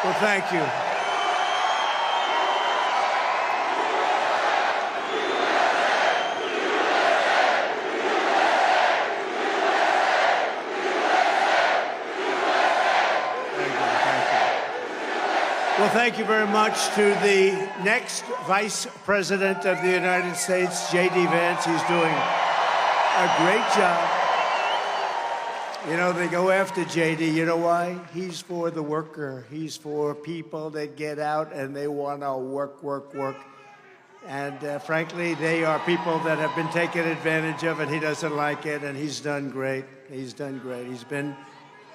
Well, thank you. Well, thank you very much to the next Vice President of the United States, J.D. Vance. He's doing a great job. You know, they go after J.D. You know why? He's for the worker. He's for people that get out and they want to work, work, work. And frankly, they are people that have been taken advantage of, and he doesn't like it, and he's done great. He's done great. He's been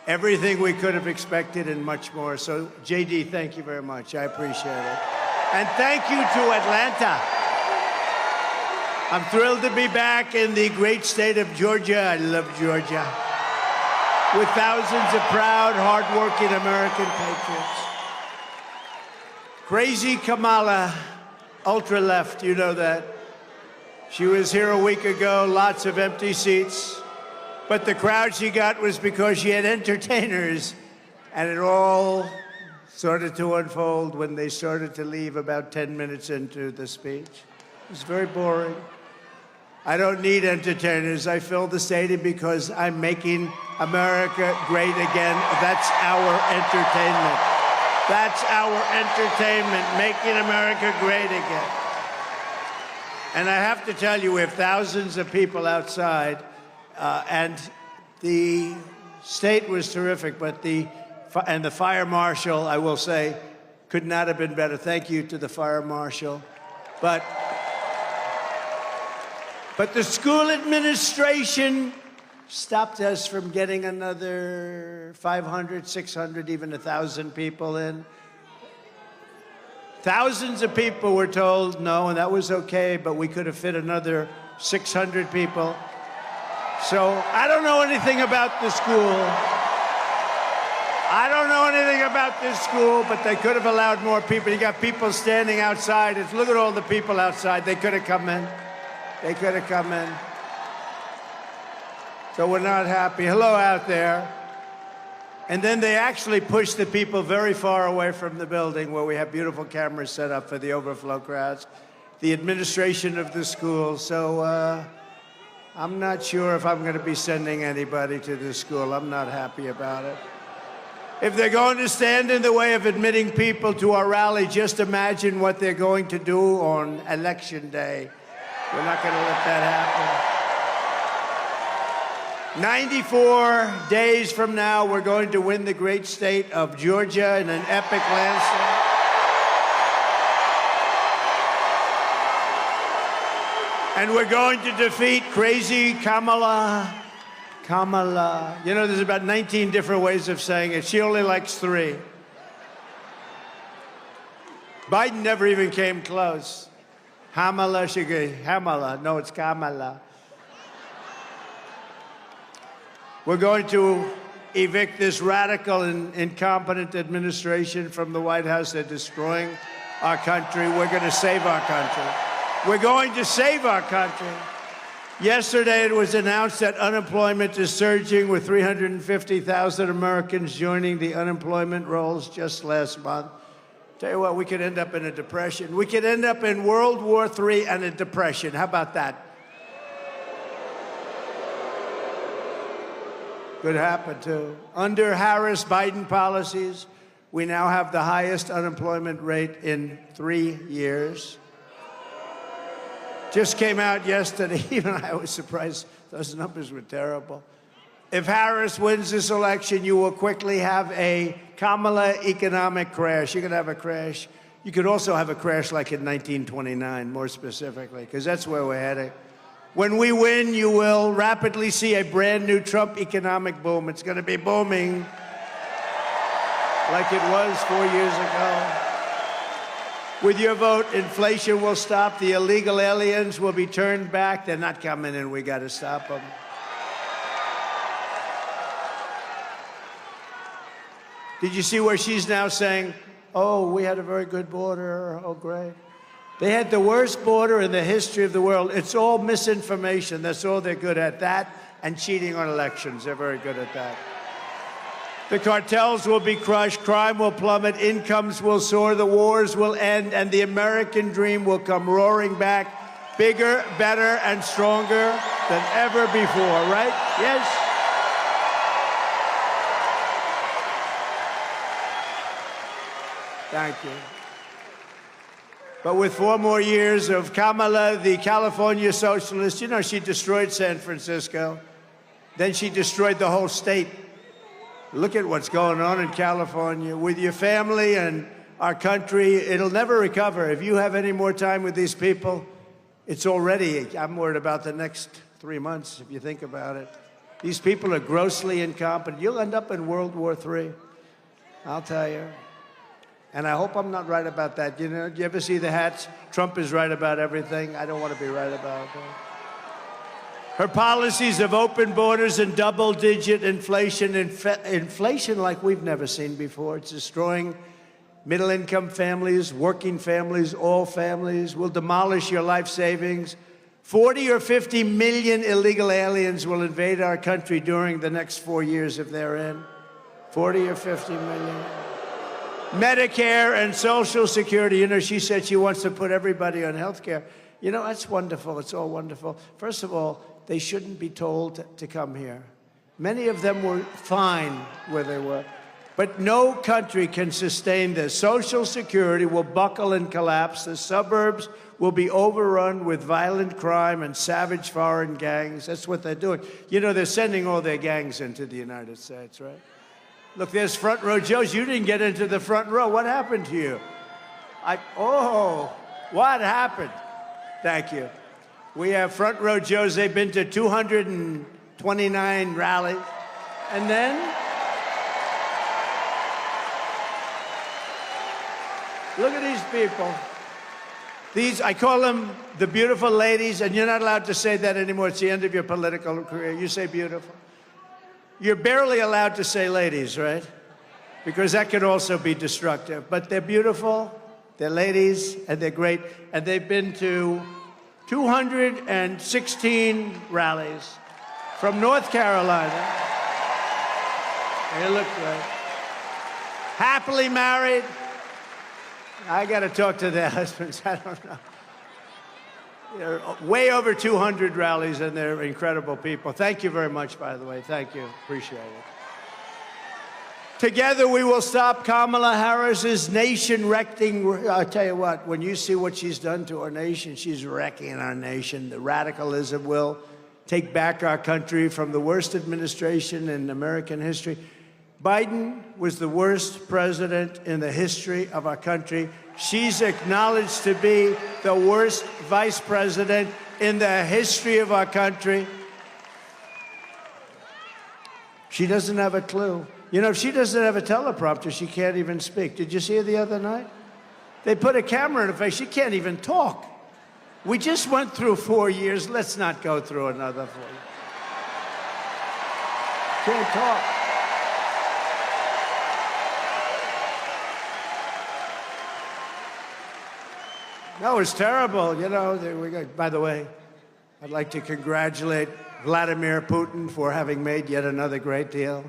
everything we could have expected and much more. So, J.D., thank you very much. I appreciate it. And thank you to Atlanta. I'm thrilled to be back in the great state of Georgia. I love Georgia. With thousands of proud, hardworking American patriots. Crazy Kamala, ultra-left, you know that. She was here a week ago, lots of empty seats. But the crowd she got was because she had entertainers, and it all started to unfold when they started to leave about 10 minutes into the speech. It was very boring. I don't need entertainers. I fill the stadium because I'm making America great again. That's our entertainment. That's our entertainment, making America great again. And I have to tell you, we have thousands of people outside. And the state was terrific, but the fire marshal, I will say, could not have been better. Thank you to the fire marshal. But the school administration stopped us from getting another 500, 600, even 1,000 people in. Thousands of people were told no, and that was okay, but we could have fit another 600 people. So I don't know anything about the school. I don't know anything about this school, but they could have allowed more people. You got people standing outside. Look at all the people outside. They could have come in. They could have come in. So we're not happy. Hello out there. And then they actually pushed the people very far away from the building where we have beautiful cameras set up for the overflow crowds, the administration of the school. So I'm not sure if I'm going to be sending anybody to this school. I'm not happy about it. If they're going to stand in the way of admitting people to our rally, just imagine what they're going to do on Election Day. We're not going to let that happen. 94 days from now, we're going to win the great state of Georgia in an epic landslide. And we're going to defeat crazy Kamala. Kamala. You know, there's about 19 different ways of saying it. She only likes 3. Biden never even came close. Kamala, she goes, Kamala. No, it's Kamala. We're going to evict this radical and incompetent administration from the White House. They're destroying our country. We're going to save our country. We're going to save our country. Yesterday, it was announced that unemployment is surging, with 350,000 Americans joining the unemployment rolls just last month. Tell you what, we could end up in a depression. We could end up in World War III and a depression. How about that? Could happen, too. Under Harris-Biden policies, we now have the highest unemployment rate in 3 years. Just came out yesterday. Even I was surprised. Those numbers were terrible. If Harris wins this election, you will quickly have a Kamala economic crash. You're going to have a crash. You could also have a crash like in 1929, more specifically, because that's where we're heading. When we win, you will rapidly see a brand new Trump economic boom. It's going to be booming like it was 4 years ago. With your vote, inflation will stop. The illegal aliens will be turned back. They're not coming in. We got to stop them. Did you see where she's now saying, oh, we had a very good border. Oh, great. They had the worst border in the history of the world. It's all misinformation. That's all they're good at, that and cheating on elections. They're very good at that. The cartels will be crushed, crime will plummet, incomes will soar, the wars will end, and the American dream will come roaring back, bigger, better, and stronger than ever before, right? Yes? Thank you. But with 4 more years of Kamala, the California socialist, you know, she destroyed San Francisco. Then she destroyed the whole state. Look at what's going on in California. With your family and our country, it'll never recover. If you have any more time with these people, it's already, I'm worried about the next 3 months, if you think about it. These people are grossly incompetent. You'll end up in World War III, I'll tell you. And I hope I'm not right about that. You know, do you ever see the hats? Trump is right about everything. I don't want to be right about that. Her policies of open borders and double-digit inflation, inflation like we've never seen before. It's destroying middle-income families, working families, all families. Will demolish your life savings. 40 or 50 million illegal aliens will invade our country during the next 4 years if they're in. 40 or 50 million. Medicare and Social Security. You know, she said she wants to put everybody on health care. You know, that's wonderful. It's all wonderful. First of all, they shouldn't be told to come here. Many of them were fine where they were. But no country can sustain this. Social Security will buckle and collapse. The suburbs will be overrun with violent crime and savage foreign gangs. That's what they're doing. You know, they're sending all their gangs into the United States, right? Look, there's front row Joes. You didn't get into the front row. What happened to you? What happened? Thank you. We have front row Joes. They've been to 229 rallies. And then, look at these people. These, I call them the beautiful ladies, and you're not allowed to say that anymore. It's the end of your political career. You say beautiful. You're barely allowed to say ladies, right? Because that could also be destructive. But they're beautiful, they're ladies, and they're great. And they've been to 216 rallies from North Carolina. They look great. Happily married. I got to talk to their husbands. I don't know. They're way over 200 rallies, and they're incredible people. Thank you very much, by the way. Thank you. Appreciate it. Together, we will stop Kamala Harris's nation-wrecking. I'll tell you what, when you see what she's done to our nation, she's wrecking our nation. The radicalism will take back our country from the worst administration in American history. Biden was the worst president in the history of our country. She's acknowledged to be the worst vice president in the history of our country. She doesn't have a clue. You know, if she doesn't have a teleprompter, she can't even speak. Did you see her the other night? They put a camera in her face. She can't even talk. We just went through 4 years. Let's not go through another 4 years. Can't talk. No, it's terrible. You know, by the way, I'd like to congratulate Vladimir Putin for having made yet another great deal.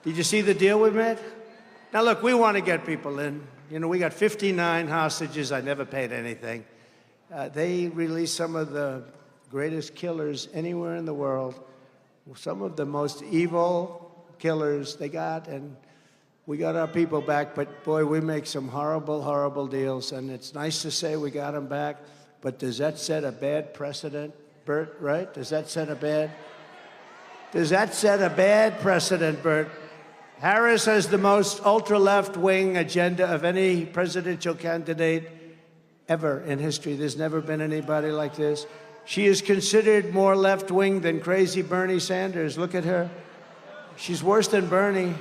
Did you see the deal we made? Now, look, we want to get people in. You know, we got 59 hostages. I never paid anything. They released some of the greatest killers anywhere in the world, some of the most evil killers they got, and we got our people back. But, boy, we make some horrible, horrible deals, and it's nice to say we got them back, but does that set a bad precedent, Bert, right? Does that set a bad precedent, Bert? Harris has the most ultra-left-wing agenda of any presidential candidate ever in history. There's never been anybody like this. She is considered more left-wing than crazy Bernie Sanders. Look at her. She's worse than Bernie.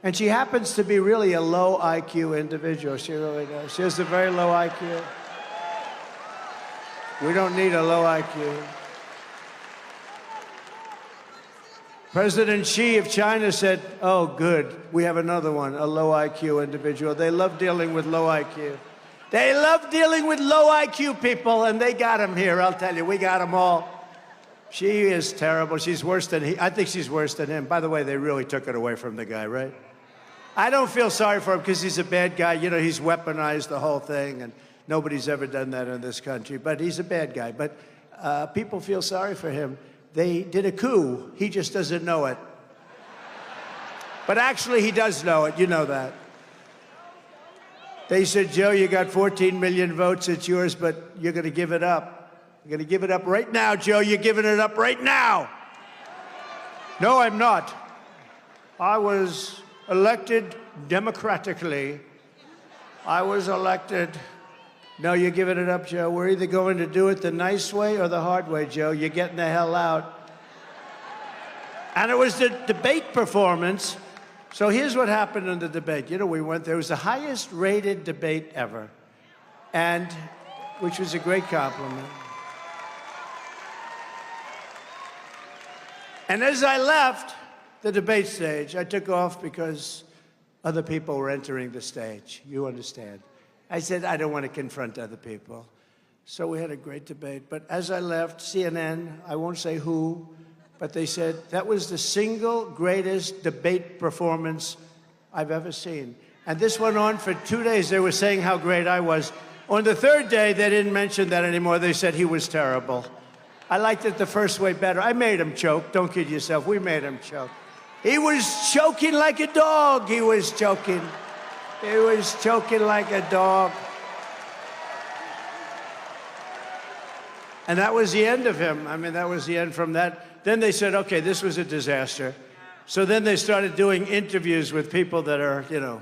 And she happens to be really a low IQ individual. She really does. She has a very low IQ. We don't need a low IQ. President Xi of China said, oh, good, we have another one, a low IQ individual. They love dealing with low IQ. They love dealing with low IQ people, and they got them here, I'll tell you. We got them all. She is terrible. She's worse than he. I think she's worse than him. By the way, they really took it away from the guy, right? I don't feel sorry for him because he's a bad guy. You know, he's weaponized the whole thing, and nobody's ever done that in this country. But he's a bad guy. But people feel sorry for him. They did a coup. He just doesn't know it. But actually, he does know it. You know that. They said, Joe, you got 14 million votes. It's yours, but you're going to give it up. You're going to give it up right now, Joe. You're giving it up right now. No, I'm not. I was elected democratically. I was elected. No, you're giving it up, Joe. We're either going to do it the nice way or the hard way, Joe. You're getting the hell out. And it was the debate performance. So here's what happened in the debate. You know, we went there. It was the highest rated debate ever, and which was a great compliment. And as I left the debate stage, I took off because other people were entering the stage. You understand. I said, I don't want to confront other people. So we had a great debate. But as I left, CNN, I won't say who, but they said, that was the single greatest debate performance I've ever seen. And this went on for 2 days. They were saying how great I was. On the third day, they didn't mention that anymore. They said he was terrible. I liked it the first way better. I made him choke. Don't kid yourself. We made him choke. He was choking like a dog. He was choking. He was choking like a dog. And that was the end of him. I mean, that was the end from that. Then they said, okay, this was a disaster. So then they started doing interviews with people that are, you know,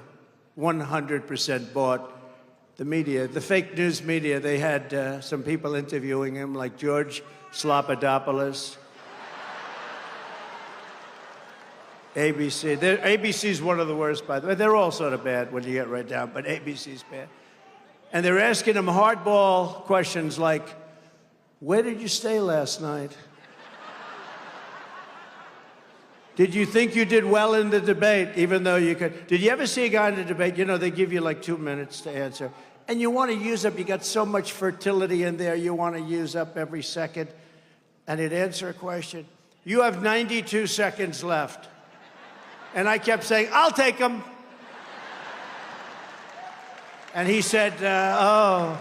100% bought. The media, the fake news media, they had some people interviewing him, like George Slopadopoulos. ABC. ABC's one of the worst, by the way. They're all sort of bad when you get right down, but ABC's bad. And they're asking him hardball questions like, where did you stay last night? Did you think you did well in the debate, even though you could? Did you ever see a guy in a debate, you know, they give you like 2 minutes to answer, and you want to use up, you got so much fertility in there, you want to use up every second, and he'd answer a question. You have 92 seconds left. And I kept saying, I'll take them. And he said, oh.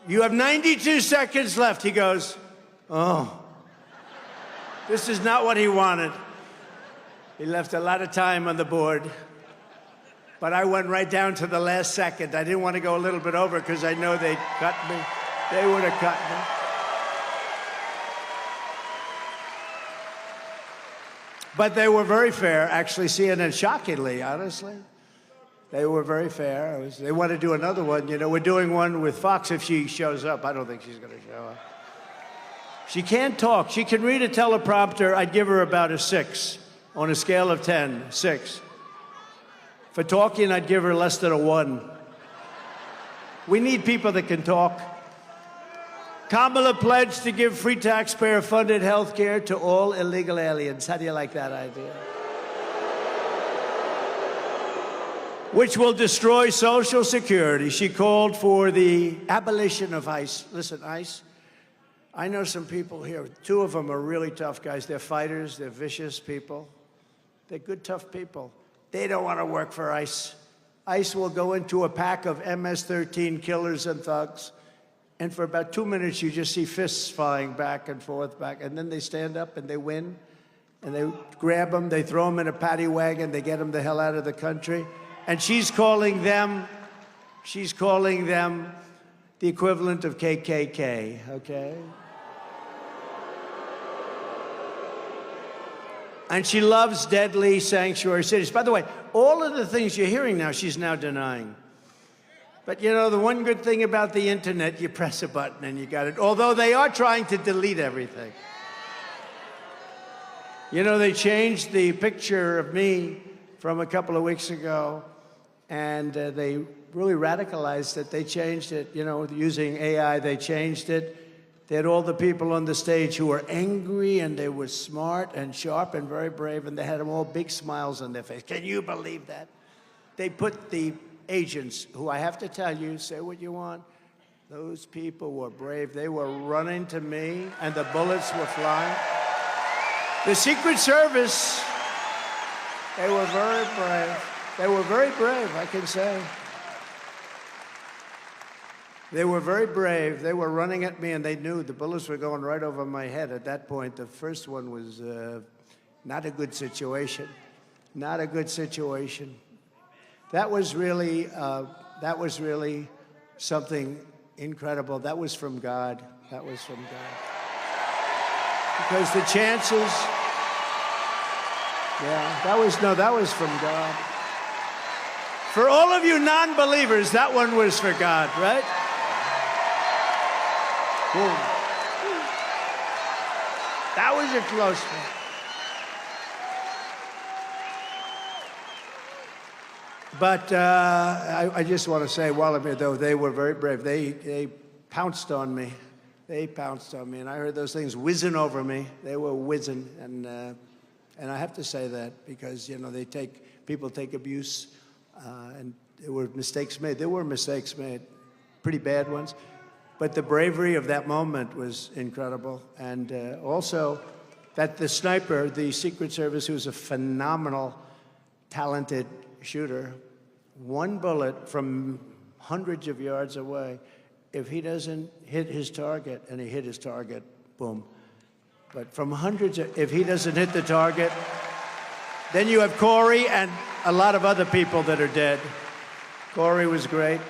You have 92 seconds left. He goes, oh. This is not what he wanted. He left a lot of time on the board. But I went right down to the last second. I didn't want to go a little bit over because I know they'd cut me. They would have cut me. But they were very fair, actually, CNN, shockingly, honestly. They were very fair. They want to do another one. You know, we're doing one with Fox if she shows up. I don't think she's going to show up. She can't talk. She can read a teleprompter. I'd give her about a 6 on a scale of 10, 6. For talking, I'd give her less than a 1. We need people that can talk. Kamala pledged to give free taxpayer-funded health care to all illegal aliens. How do you like that idea? Which will destroy Social Security. She called for the abolition of ICE. Listen, ICE, I know some people here. 2 of them are really tough guys. They're fighters. They're vicious people. They're good, tough people. They don't want to work for ICE. ICE will go into a pack of MS-13 killers and thugs, and for about 2 minutes, you just see fists flying back and forth, and then they stand up and they win, and they grab them, they throw them in a paddy wagon, they get them the hell out of the country, and she's calling them the equivalent of KKK, okay? And she loves deadly sanctuary cities. By the way, all of the things you're hearing now, she's now denying. But, you know, the one good thing about the internet, you press a button and you got it. Although they are trying to delete everything. You know, they changed the picture of me from a couple of weeks ago, and they really radicalized it. They changed it, you know, using AI, they changed it. They had all the people on the stage who were angry, and they were smart and sharp and very brave, and they had them all big smiles on their face. Can you believe that? They put the agents, who I have to tell you, say what you want, Those people were brave. They were running to me, and the bullets were flying. The Secret Service, they were very brave. They were very brave, I can say. They were very brave. They were running at me, and they knew the bullets were going right over my head at that point. The first one was not a good situation. Not a good situation. That was really something incredible. That was from God. That was from God. Because the chances, that was from God. For all of you non-believers, that one was for God, right? Boom. That was a close one. But I just want to say, while I'm here, though, they were very brave. They pounced on me. They pounced on me, and I heard those things whizzing over me. They were whizzing, and I have to say that because people take abuse, and there were mistakes made. There were mistakes made, pretty bad ones, but the bravery of that moment was incredible, and also that the sniper, the Secret Service, who was a phenomenal, talented shooter, one bullet from hundreds of yards away, if he doesn't hit his target, and he hit his target, boom. But from if he doesn't hit the target, then you have Corey and a lot of other people that are dead. Corey was great.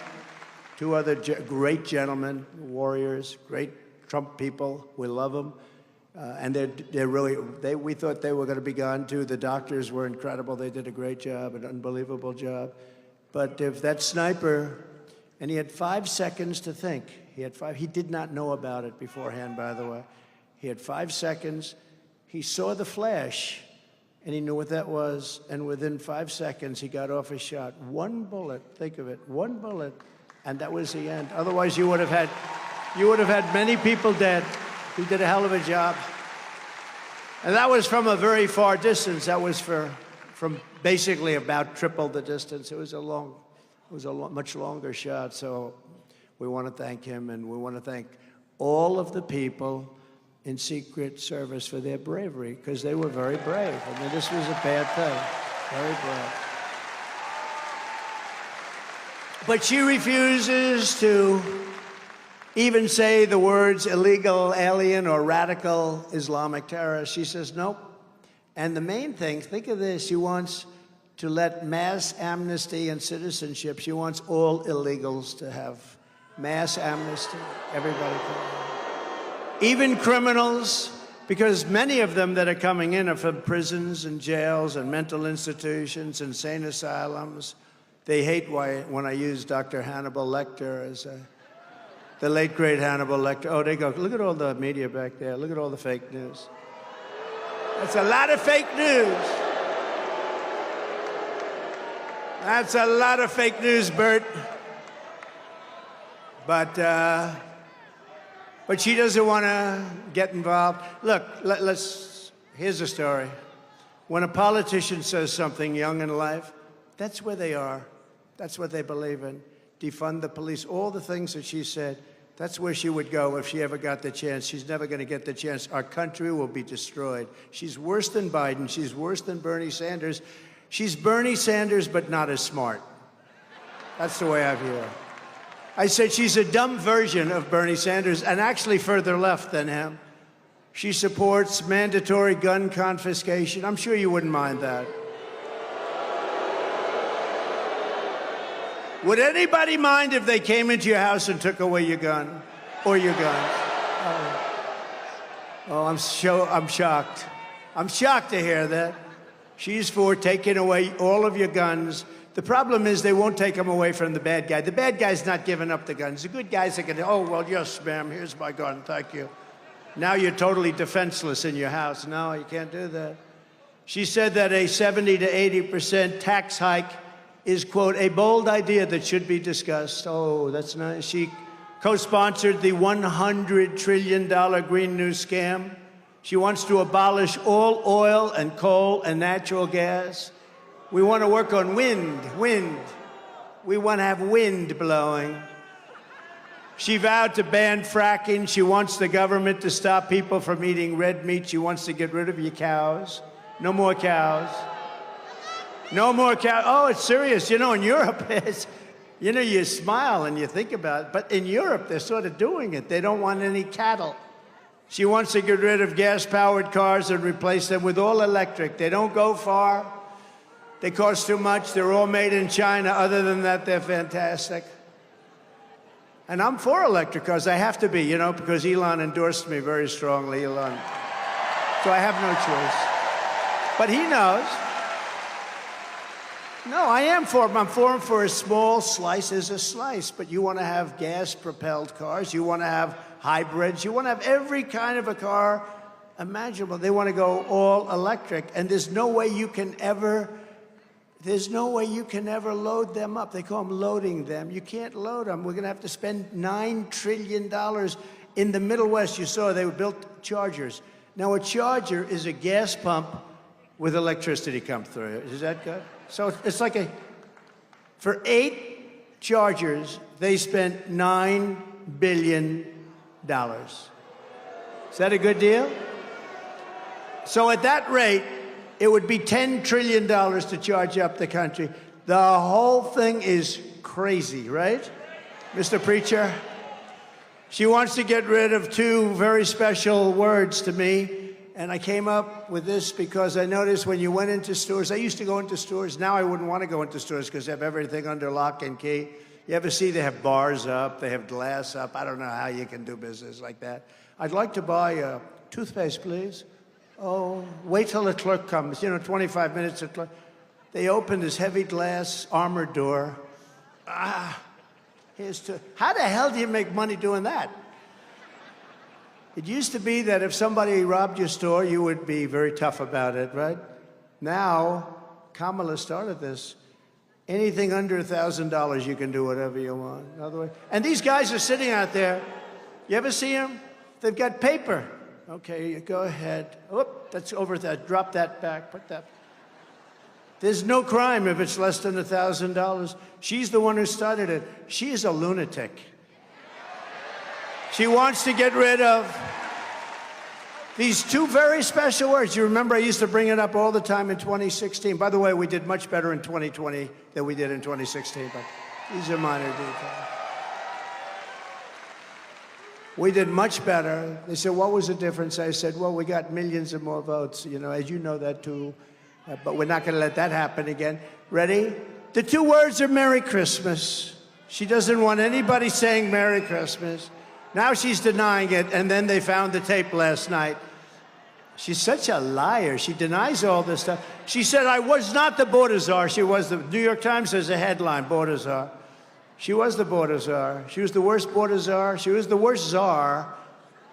Two other great gentlemen, warriors, great Trump people. We love them. And we thought they were going to be gone too. The doctors were incredible. They did a great job, an unbelievable job. But if that sniper, and he had 5 seconds to think. He did not know about it beforehand, by the way. He had 5 seconds. He saw the flash, and he knew what that was. And within 5 seconds, he got off his shot. One bullet, think of it, one bullet, and that was the end. Otherwise, you would have had many people dead. He did a hell of a job. And that was from a very far distance. That was from basically about triple the distance. It was a much longer shot. So we want to thank him, and we want to thank all of the people in Secret Service for their bravery, because they were very brave. I mean, this was a bad thing. Very brave. But she refuses to even say the words illegal alien or radical Islamic terrorist. She says nope. And the main thing, think of this, she wants to let mass amnesty and citizenship. She wants all illegals to have mass amnesty. Everybody can. Even criminals, because many of them that are coming in are from prisons and jails and mental institutions, insane asylums. They hate when I use Dr. Hannibal Lecter as the late, great Hannibal Lecter. Oh, they go, look at all the media back there. Look at all the fake news. That's a lot of fake news. That's a lot of fake news, Bert. But she doesn't want to get involved. Look, here's a story. When a politician says something young in life, that's where they are. That's what they believe in. Defund the police, all the things that she said. That's where she would go if she ever got the chance. She's never going to get the chance. Our country will be destroyed. She's worse than Biden. She's worse than Bernie Sanders. She's Bernie Sanders, but not as smart. That's the way I view her. I said she's a dumb version of Bernie Sanders, and actually further left than him. She supports mandatory gun confiscation. I'm sure you wouldn't mind that. Would anybody mind if they came into your house and took away your gun or your guns? Oh, I'm shocked. I'm shocked to hear that. She's for taking away all of your guns. The problem is they won't take them away from the bad guy. The bad guy's not giving up the guns. The good guys are going to, oh, well, yes, ma'am, here's my gun, thank you. Now you're totally defenseless in your house. No, you can't do that. She said that a 70 to 80% tax hike is, quote, a bold idea that should be discussed. Oh, that's nice. She co-sponsored the $100 trillion Green New Scam. She wants to abolish all oil and coal and natural gas. We want to work on wind. We want to have wind blowing. She vowed to ban fracking. She wants the government to stop people from eating red meat. She wants to get rid of your cows. No more cows. No more cows. Oh, it's serious. You know, in Europe, you smile and you think about it. But in Europe, they're sort of doing it. They don't want any cattle. She wants to get rid of gas-powered cars and replace them with all electric. They don't go far. They cost too much. They're all made in China. Other than that, they're fantastic. And I'm for electric cars. I have to be, you know, because Elon endorsed me very strongly, Elon. So I have no choice. But he knows. No, I am for him. I'm for him for a small slice is a slice. But you want to have gas-propelled cars. You want to have hybrids. You want to have every kind of a car imaginable. They want to go all electric. And there's no way you can ever load them up. They call them loading them. You can't load them. We're going to have to spend $9 trillion in the Middle West. You saw they built chargers. Now, a charger is a gas pump with electricity come through it. Is that good? So it's like for 8 chargers, they spent $9 billion. Is that a good deal? So at that rate, it would be $10 trillion to charge up the country. The whole thing is crazy, right, Mr. Preacher? She wants to get rid of 2 very special words to me, and I came up with this because I noticed when you went into stores, I used to go into stores, now I wouldn't want to go into stores because they have everything under lock and key. You ever see they have bars up, they have glass up? I don't know how you can do business like that. I'd like to buy a toothpaste, please. Oh, wait till the clerk comes. 25 minutes. The clerk. They open this heavy glass armored door. Here's two. How the hell do you make money doing that? It used to be that if somebody robbed your store, you would be very tough about it, right? Now, Kamala started this. Anything under $1,000, you can do whatever you want. And these guys are sitting out there. You ever see them? They've got paper. Okay, go ahead. Oop, that's over that. Drop that back. Put that. There's no crime if it's less than $1,000. She's the one who started it. She is a lunatic. She wants to get rid of these 2 very special words. You remember I used to bring it up all the time in 2016. By the way, we did much better in 2020 than we did in 2016, but these are minor details. We did much better. They said, what was the difference? I said, well, we got millions of more votes, as you know that too. But we're not going to let that happen again. Ready? The 2 words are Merry Christmas. She doesn't want anybody saying Merry Christmas. Now she's denying it, and then they found the tape last night. She's such a liar. She denies all this stuff. She said, I was not the border czar. She was the New York Times has a headline, border czar. She was the border czar. She was the worst border czar. She was the worst czar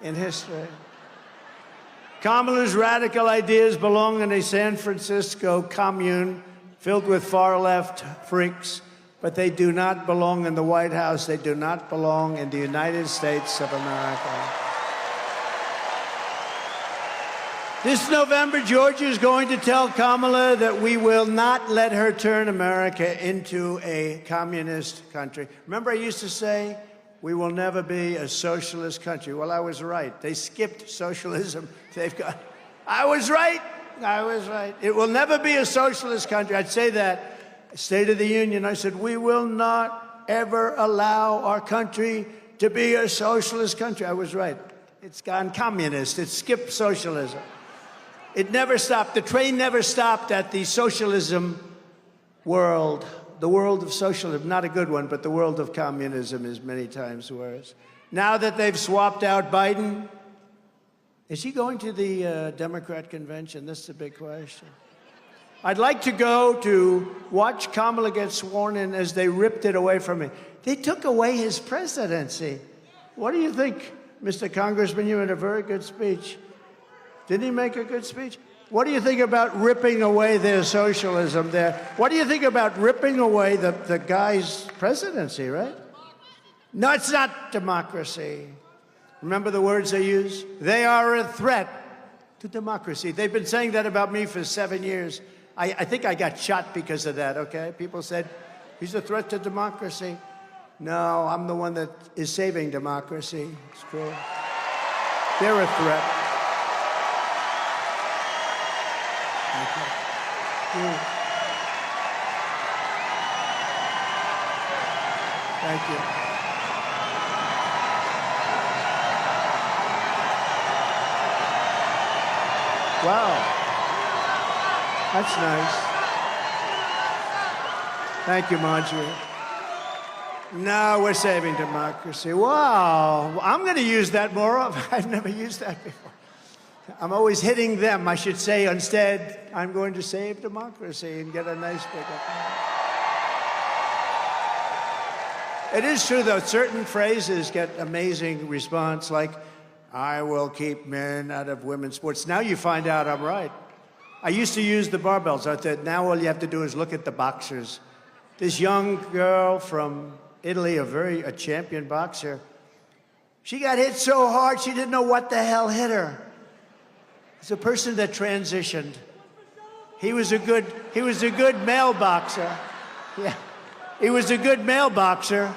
in history. Kamala's radical ideas belong in a San Francisco commune filled with far-left freaks, but they do not belong in the White House. They do not belong in the United States of America. This November, Georgia is going to tell Kamala that we will not let her turn America into a communist country. Remember I used to say, we will never be a socialist country. Well, I was right. They skipped socialism. I was right. I was right. It will never be a socialist country. I'd say that. State of the Union, I said, we will not ever allow our country to be a socialist country. I was right. It's gone communist. It skipped socialism. It never stopped. The train never stopped at the socialism world. The world of socialism, not a good one, but the world of communism is many times worse. Now that they've swapped out Biden, is he going to the Democrat convention? That's the big question. I'd like to go to watch Kamala get sworn in as they ripped it away from him. They took away his presidency. What do you think, Mr. Congressman? You had a very good speech. Didn't he make a good speech? What do you think about ripping away their socialism there? What do you think about ripping away the guy's presidency, right? No, it's not democracy. Remember the words they use? They are a threat to democracy. They've been saying that about me for 7 years. I think I got shot because of that, okay? People said, he's a threat to democracy. No, I'm the one that is saving democracy. It's true. They're a threat. Thank you. Thank you. Wow. That's nice. Thank you, Marjorie. No, we're saving democracy. Wow. I'm going to use that more often. I've never used that before. I'm always hitting them. I should say instead, I'm going to save democracy and get a nice big applause. It is true, though, certain phrases get amazing response, like, I will keep men out of women's sports. Now you find out I'm right. I used to use the barbells. I thought, now all you have to do is look at the boxers. This young girl from Italy, a champion boxer, she got hit so hard she didn't know what the hell hit her. It's a person that transitioned. He was a good male boxer. Yeah. He was a good male boxer.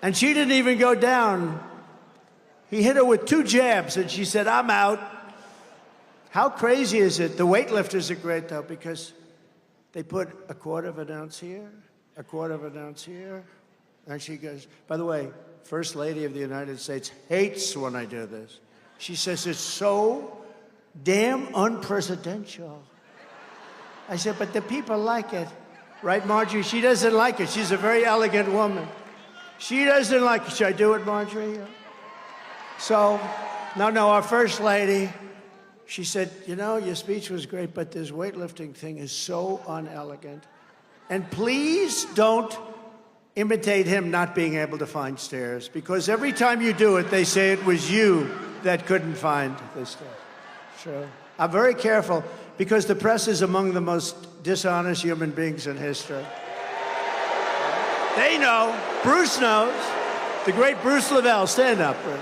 And she didn't even go down. He hit her with 2 jabs, and she said, I'm out. How crazy is it? The weightlifters are great, though, because they put a 1/4 ounce here, a 1/4 ounce here. And she goes, by the way, First Lady of the United States hates when I do this. She says, it's so damn unpresidential. I said, but the people like it. Right, Marjorie? She doesn't like it. She's a very elegant woman. She doesn't like it. Should I do it, Marjorie? So, no, our First Lady, she said, you know, your speech was great, but this weightlifting thing is so unelegant. And please don't imitate him not being able to find stairs, because every time you do it, they say it was you that couldn't find the stairs. Sure. I'm very careful, because the press is among the most dishonest human beings in history. They know. Bruce knows. The great Bruce Lavelle. Stand up, Bruce.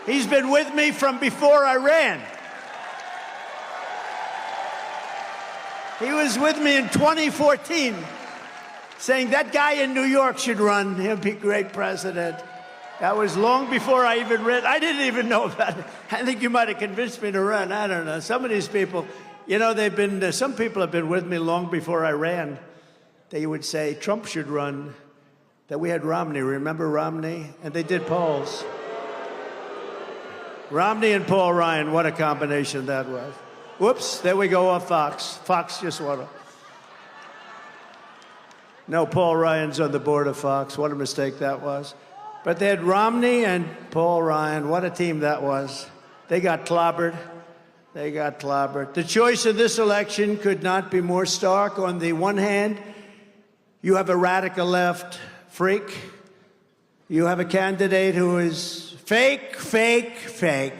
He's been with me from before I ran. He was with me in 2014, saying that guy in New York should run. He'll be great president. That was long before I even read. I didn't even know about it. I think you might have convinced me to run. I don't know. Some of these people, you know, some people have been with me long before I ran. They would say, Trump should run. That we had Romney. Remember Romney? And they did polls. Romney and Paul Ryan, what a combination that was. Whoops, there we go off Fox. Fox just won. No, Paul Ryan's on the board of Fox. What a mistake that was. But they had Romney and Paul Ryan. What a team that was. They got clobbered. They got clobbered. The choice in this election could not be more stark. On the one hand, you have a radical left freak. You have a candidate who is fake, fake, fake.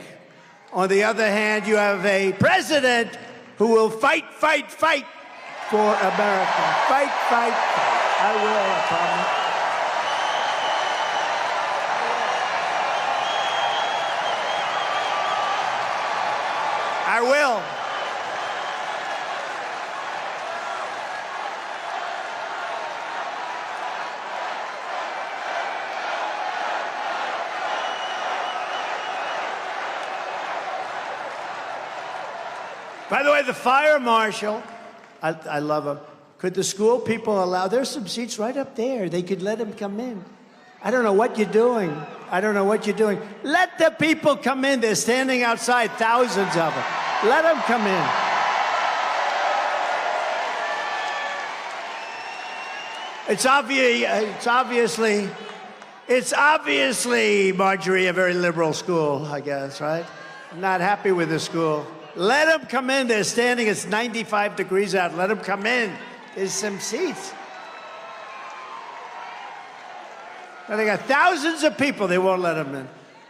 On the other hand, you have a president who will fight, fight, fight for America. Fight, fight, fight. I will, I promise. I will. By the way, the fire marshal, I love him. Could the school people allow, there's some seats right up there. They could let him come in. I don't know what you're doing. I don't know what you're doing. Let the people come in. They're standing outside, thousands of them. Let them come in. It's obviously, Marjorie, a very liberal school, I guess, right? I'm not happy with the school. Let them come in. They're standing. It's 95 degrees out. Let them come in. There's some seats. And they got thousands of people. They won't let them in.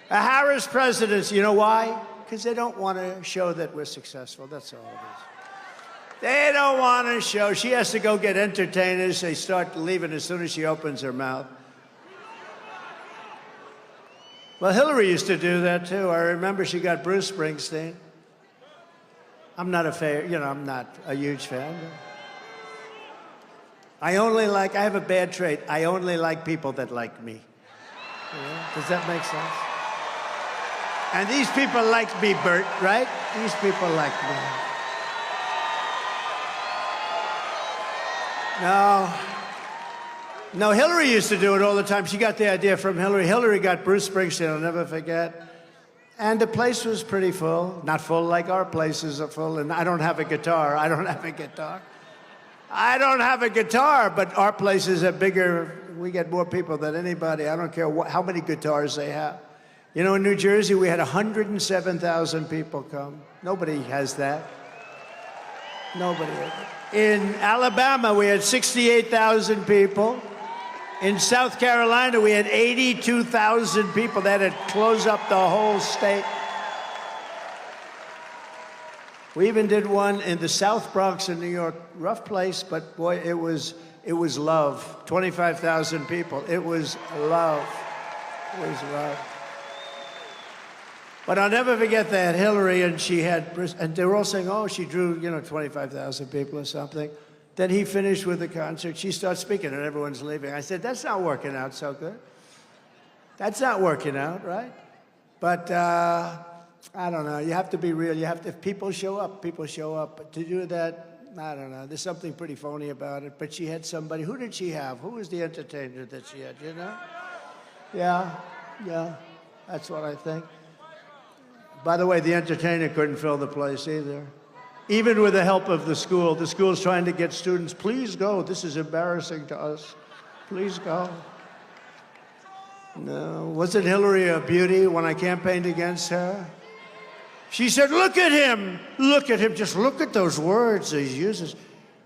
A Harris presidency. You know why? Because they don't want to show that we're successful. That's all it is. They don't want to show. She has to go get entertainers. They start leaving as soon as she opens her mouth. Well, Hillary used to do that, too. I remember she got Bruce Springsteen. I'm not a fan, I'm not a huge fan. I have a bad trait. I only like people that like me. Does that make sense? And these people like me, Bert, right? These people like me. No, Hillary used to do it all the time. She got the idea from Hillary. Hillary got Bruce Springsteen, I'll never forget. And the place was pretty full. Not full like our places are full. And I don't have a guitar. I don't have a guitar, but our places are bigger. We get more people than anybody. I don't care how many guitars they have. You know, in New Jersey, we had 107,000 people come. Nobody has that. Nobody. In Alabama, we had 68,000 people. In South Carolina, we had 82,000 people. That had closed up the whole state. We even did one in the South Bronx in New York. Rough place, but boy, it was love. 25,000 people. It was love. It was love. But I'll never forget that Hillary, and they were all saying, oh, she drew, 25,000 people or something. Then he finished with the concert. She starts speaking, and everyone's leaving. I said, that's not working out so good. That's not working out, right? But I don't know. You have to be real. If people show up, people show up. But to do that, I don't know. There's something pretty phony about it. But she had somebody. Who did she have? Who was the entertainer that she had, you know? Yeah. That's what I think. By the way, the entertainer couldn't fill the place either. Even with the help of the school's trying to get students, please go. This is embarrassing to us. Please go. No. Wasn't Hillary a beauty when I campaigned against her? She said, look at him. Look at him. Just look at those words he uses.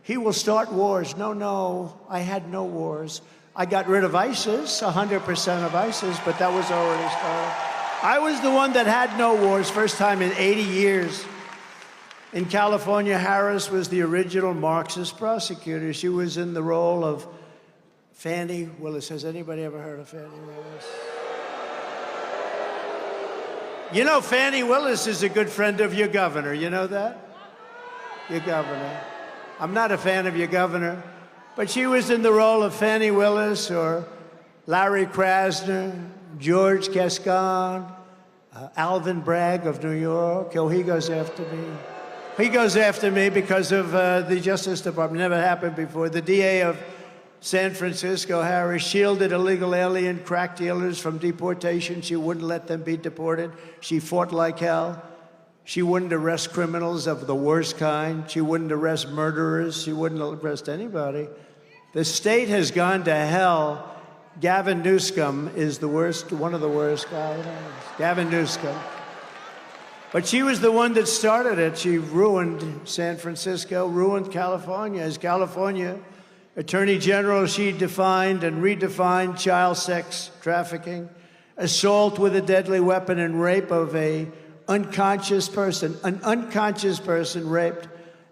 He will start wars. No, I had no wars. I got rid of ISIS, 100% of ISIS, but that was already started. I was the one that had no wars, first time in 80 years. In California, Harris was the original Marxist prosecutor. She was in the role of Fannie Willis. Has anybody ever heard of Fannie Willis? You know, Fannie Willis is a good friend of your governor. You know that? Your governor. I'm not a fan of your governor, but she was in the role of Fannie Willis or Larry Krasner, George Gascon, Alvin Bragg of New York. Oh, he goes after me. He goes after me because of the Justice Department. Never happened before. The DA of San Francisco, Harris, shielded illegal alien crack dealers from deportation. She wouldn't let them be deported. She fought like hell. She wouldn't arrest criminals of the worst kind. She wouldn't arrest murderers. She wouldn't arrest anybody. The state has gone to hell. Gavin Newsom is the worst, one of the worst guys. Gavin Newsom. But she was the one that started it. She ruined San Francisco, ruined California. As California Attorney General, she defined and redefined child sex trafficking, assault with a deadly weapon, and rape of an unconscious person raped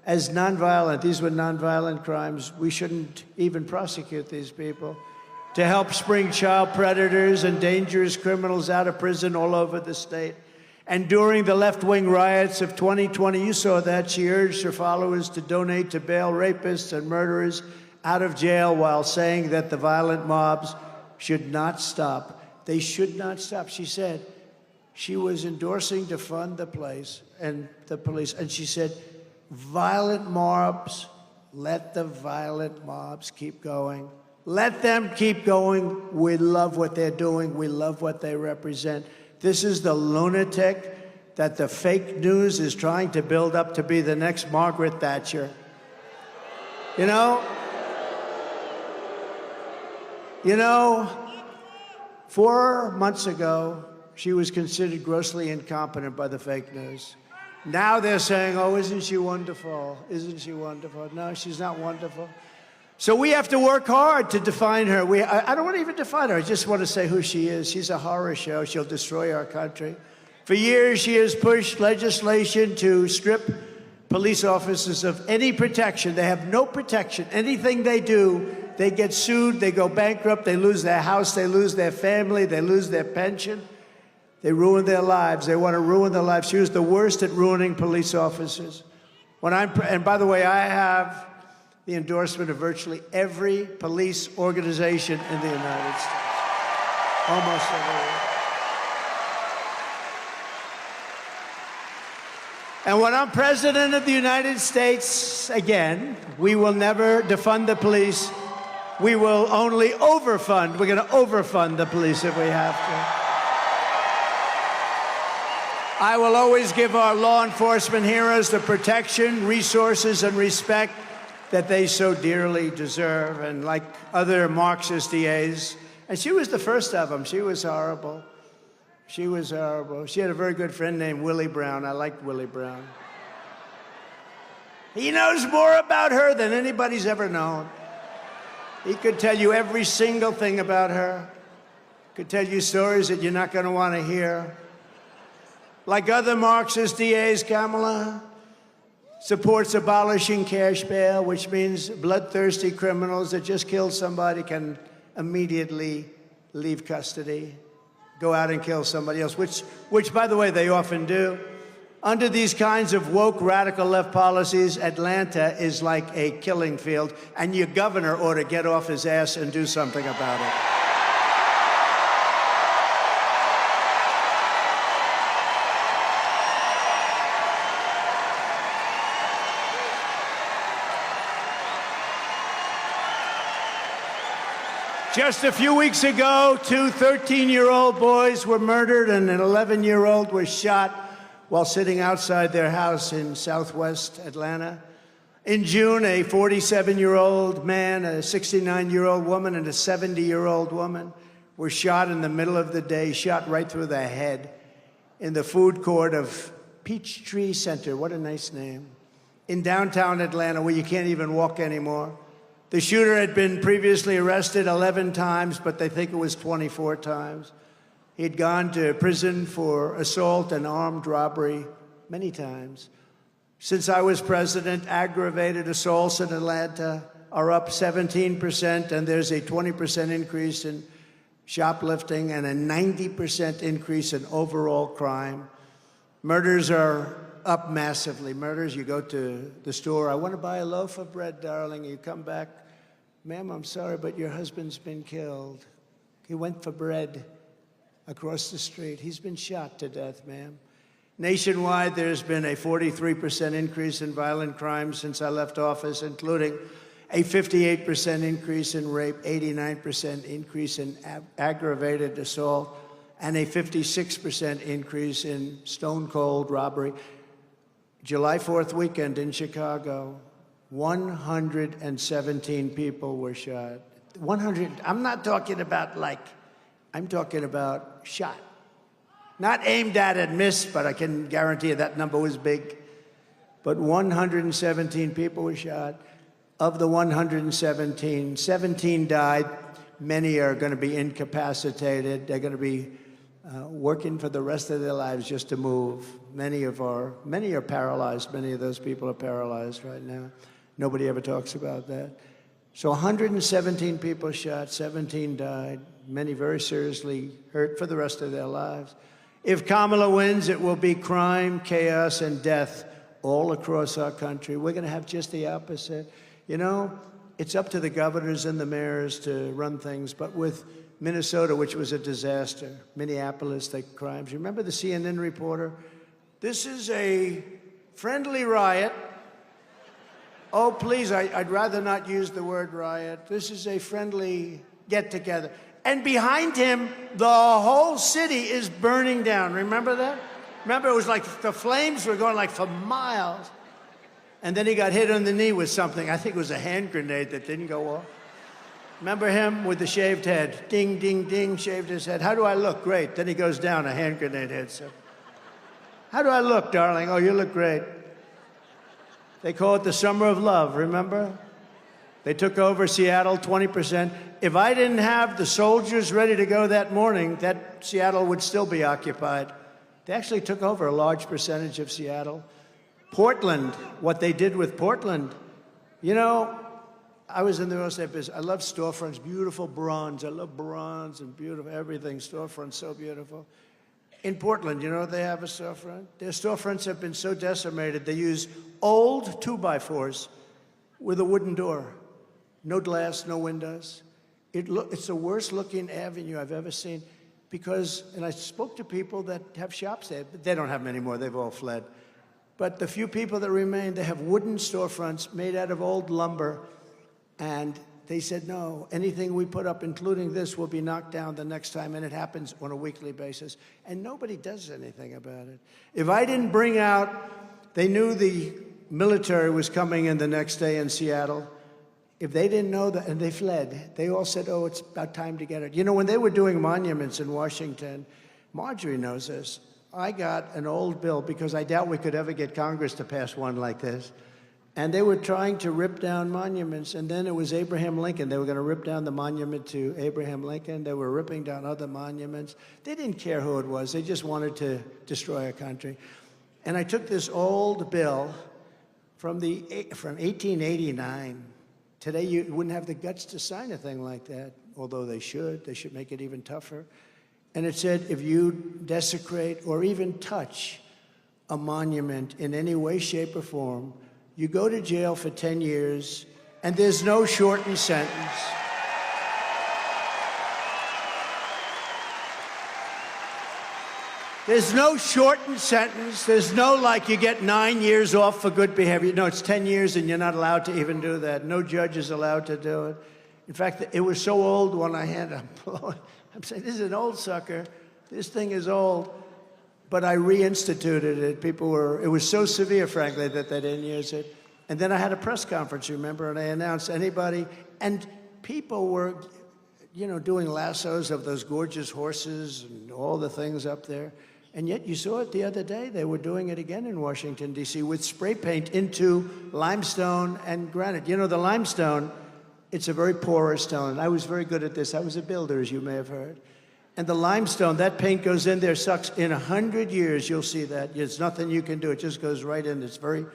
as nonviolent. These were nonviolent crimes. We shouldn't even prosecute these people. To help spring child predators and dangerous criminals out of prison all over the state. And during the left-wing riots of 2020, you saw that, she urged her followers to donate to bail rapists and murderers out of jail while saying that the violent mobs should not stop. They should not stop. She said she was endorsing to fund the police, and she said, violent mobs, let the violent mobs keep going. Let them keep going. We love what they're doing. We love what they represent. This is the lunatic that the fake news is trying to build up to be the next Margaret Thatcher. You know, 4 months ago, she was considered grossly incompetent by the fake news. Now they're saying, oh, isn't she wonderful? Isn't she wonderful? No, she's not wonderful. So we have to work hard to define her. I don't want to even define her. I just want to say who she is. She's a horror show. She'll destroy our country. For years, she has pushed legislation to strip police officers of any protection. They have no protection. Anything they do, they get sued, they go bankrupt, they lose their house, they lose their family, they lose their pension. They ruin their lives. They want to ruin their lives. She was the worst at ruining police officers. And by the way, I have the endorsement of virtually every police organization in the United States. Almost every. And when I'm president of the United States, again, we will never defund the police. We will only overfund. We're going to overfund the police if we have to. I will always give our law enforcement heroes the protection, resources, and respect that they so dearly deserve. And like other Marxist DAs, and she was the first of them, she was horrible. She was horrible. She had a very good friend named Willie Brown. I liked Willie Brown. He knows more about her than anybody's ever known. He could tell you every single thing about her. Could tell you stories that you're not going to want to hear. Like other Marxist DAs, Kamala supports abolishing cash bail, which means bloodthirsty criminals that just killed somebody can immediately leave custody, go out and kill somebody else, which, by the way, they often do. Under these kinds of woke, radical left policies, Atlanta is like a killing field, and your governor ought to get off his ass and do something about it. Just a few weeks ago, 2 13-year-old boys were murdered and an 11-year-old was shot while sitting outside their house in southwest Atlanta. In June, a 47-year-old man, a 69-year-old woman, and a 70-year-old woman were shot in the middle of the day, shot right through the head in the food court of Peachtree Center, what a nice name, in downtown Atlanta, where you can't even walk anymore. The shooter had been previously arrested 11 times, but they think it was 24 times. He'd gone to prison for assault and armed robbery many times. Since I was president, aggravated assaults in Atlanta are up 17%, and there's a 20% increase in shoplifting and a 90% increase in overall crime. Murders are up massively. Murders, you go to the store, I want to buy a loaf of bread, darling. You come back, ma'am, I'm sorry, but your husband's been killed. He went for bread across the street. He's been shot to death, ma'am. Nationwide, there's been a 43% increase in violent crimes since I left office, including a 58% increase in rape, 89% increase in aggravated assault, and a 56% increase in stone-cold robbery. July 4th weekend in Chicago, 117 people were shot. 100, I'm not talking about I'm talking about shot. Not aimed at and missed, but I can guarantee you that number was big. But 117 people were shot. Of the 117, 17 died. Many are going to be incapacitated. They're going to be working for the rest of their lives just to move. Many are paralyzed. Many of those people are paralyzed right now. Nobody ever talks about that. So 117 people shot, 17 died, many very seriously hurt for the rest of their lives. If Kamala wins, it will be crime, chaos, and death all across our country. We're going to have just the opposite. You know, it's up to the governors and the mayors to run things, but with Minnesota, which was a disaster, Minneapolis, the crimes. You remember the CNN reporter? This is a friendly riot. Oh, please, I'd rather not use the word riot. This is a friendly get-together. And behind him, the whole city is burning down. Remember that? Remember, it was like the flames were going like for miles. And then he got hit on the knee with something. I think it was a hand grenade that didn't go off. Remember him with the shaved head? Ding, ding, ding, shaved his head. How do I look? Great. Then he goes down, a hand grenade hits him. How do I look, darling? Oh, you look great. They call it the summer of love, remember? They took over Seattle, 20%. If I didn't have the soldiers ready to go that morning, that Seattle would still be occupied. They actually took over a large percentage of Seattle. Portland, what they did with Portland. You know, I was in the real estate business. I love storefronts, beautiful bronze. I love bronze and beautiful everything. Storefronts, so beautiful. In Portland, you know they have a storefront? Their storefronts have been so decimated, they use old 2x4s. with a wooden door. No glass, no windows. It's the worst looking avenue I've ever seen because, and I spoke to people that have shops there, but they don't have them anymore, they've all fled. But the few people that remain, they have wooden storefronts made out of old lumber, and they said, no, anything we put up, including this, will be knocked down the next time, and it happens on a weekly basis. And nobody does anything about it. If I didn't bring out, they knew the military was coming in the next day in Seattle. If they didn't know that, and they fled, they all said, oh, it's about time to get it. You know, when they were doing monuments in Washington, Marjorie knows this, I got an old bill, because I doubt we could ever get Congress to pass one like this, and they were trying to rip down monuments, and then it was Abraham Lincoln. They were going to rip down the monument to Abraham Lincoln. They were ripping down other monuments. They didn't care who it was. They just wanted to destroy our country. And I took this old bill from 1889. Today, you wouldn't have the guts to sign a thing like that, although they should. They should make it even tougher. And it said, if you desecrate or even touch a monument in any way, shape, or form, you go to jail for 10 years, and there's no shortened sentence. There's no shortened sentence. There's no, like, you get 9 years off for good behavior. No, it's 10 years, and you're not allowed to even do that. No judge is allowed to do it. In fact, it was so old when I had it. I'm saying, this is an old sucker. This thing is old. But I reinstituted it. It was so severe, frankly, that they didn't use it. And then I had a press conference, remember, and I announced anybody. And people were, you know, doing lassos of those gorgeous horses and all the things up there. And yet you saw it the other day. They were doing it again in Washington, D.C. with spray paint into limestone and granite. You know, the limestone, it's a very porous stone. I was very good at this. I was a builder, as you may have heard. And the limestone, that paint goes in there, sucks. In 100 years, you'll see that. There's nothing you can do. It just goes right in. It's very,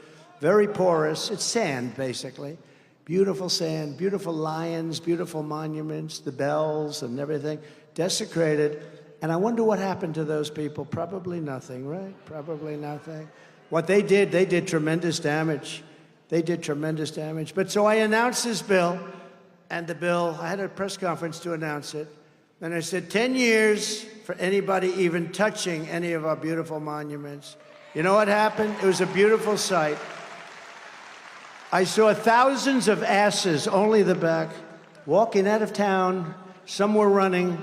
very porous. It's sand, basically. Beautiful sand, beautiful lions, beautiful monuments, the bells and everything, desecrated. And I wonder what happened to those people. Probably nothing, right? Probably nothing. What they did tremendous damage. They did tremendous damage. But so I announced this bill, and the bill, I had a press conference to announce it. And I said, 10 years for anybody even touching any of our beautiful monuments. You know what happened? It was a beautiful sight. I saw thousands of asses, only the back, walking out of town. Some were running.